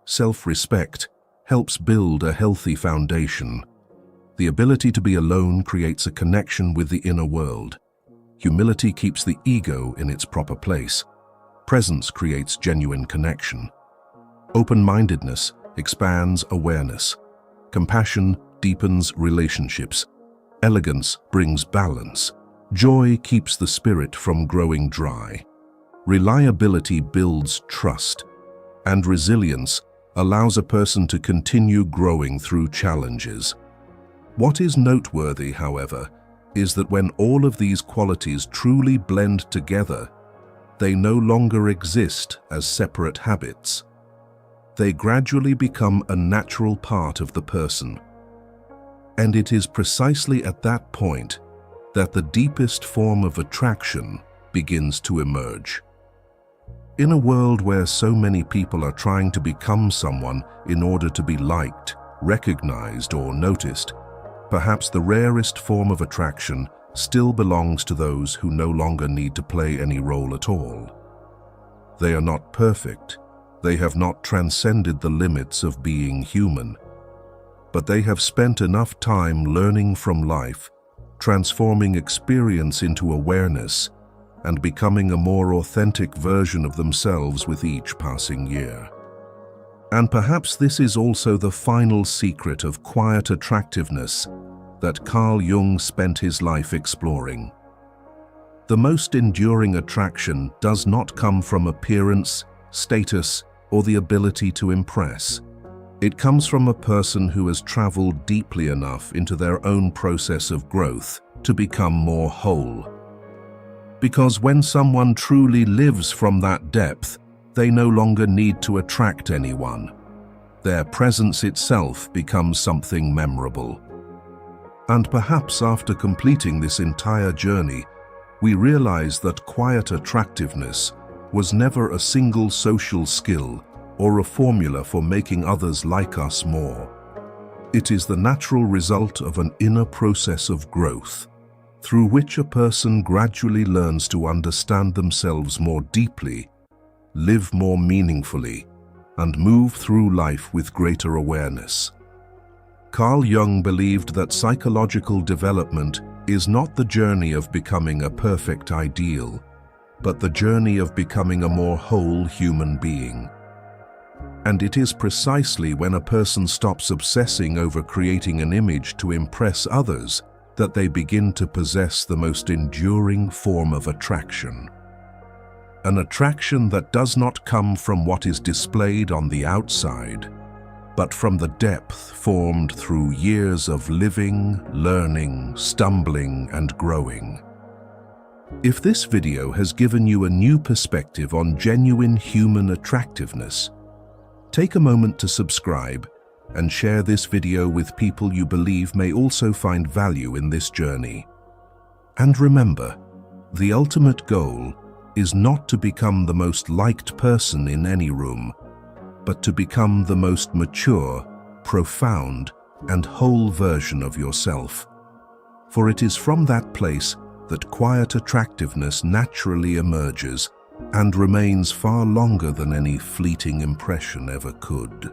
Self-respect helps build a healthy foundation. The ability to be alone creates a connection with the inner world. Humility keeps the ego in its proper place. Presence creates genuine connection. Open-mindedness expands awareness. Compassion deepens relationships. Elegance brings balance. Joy keeps the spirit from growing dry. Reliability builds trust. And resilience allows a person to continue growing through challenges. What is noteworthy, however, is that when all of these qualities truly blend together, they no longer exist as separate habits. They gradually become a natural part of the person. And it is precisely at that point that the deepest form of attraction begins to emerge. In a world where so many people are trying to become someone in order to be liked, recognized, or noticed, perhaps the rarest form of attraction still belongs to those who no longer need to play any role at all. They are not perfect. They have not transcended the limits of being human. But they have spent enough time learning from life, transforming experience into awareness, and becoming a more authentic version of themselves with each passing year. And perhaps this is also the final secret of quiet attractiveness that Carl Jung spent his life exploring. The most enduring attraction does not come from appearance, status, or the ability to impress. It comes from a person who has traveled deeply enough into their own process of growth to become more whole. Because when someone truly lives from that depth, they no longer need to attract anyone. Their presence itself becomes something memorable. And perhaps after completing this entire journey, we realize that quiet attractiveness was never a single social skill or a formula for making others like us more. It is the natural result of an inner process of growth, through which a person gradually learns to understand themselves more deeply, live more meaningfully, and move through life with greater awareness. Carl Jung believed that psychological development is not the journey of becoming a perfect ideal, but the journey of becoming a more whole human being. And it is precisely when a person stops obsessing over creating an image to impress others that they begin to possess the most enduring form of attraction. An attraction that does not come from what is displayed on the outside, but from the depth formed through years of living, learning, stumbling, and growing. If this video has given you a new perspective on genuine human attractiveness, take a moment to subscribe and share this video with people you believe may also find value in this journey. And remember, the ultimate goal is not to become the most liked person in any room, but to become the most mature, profound, and whole version of yourself. For it is from that place that quiet attractiveness naturally emerges and remains far longer than any fleeting impression ever could.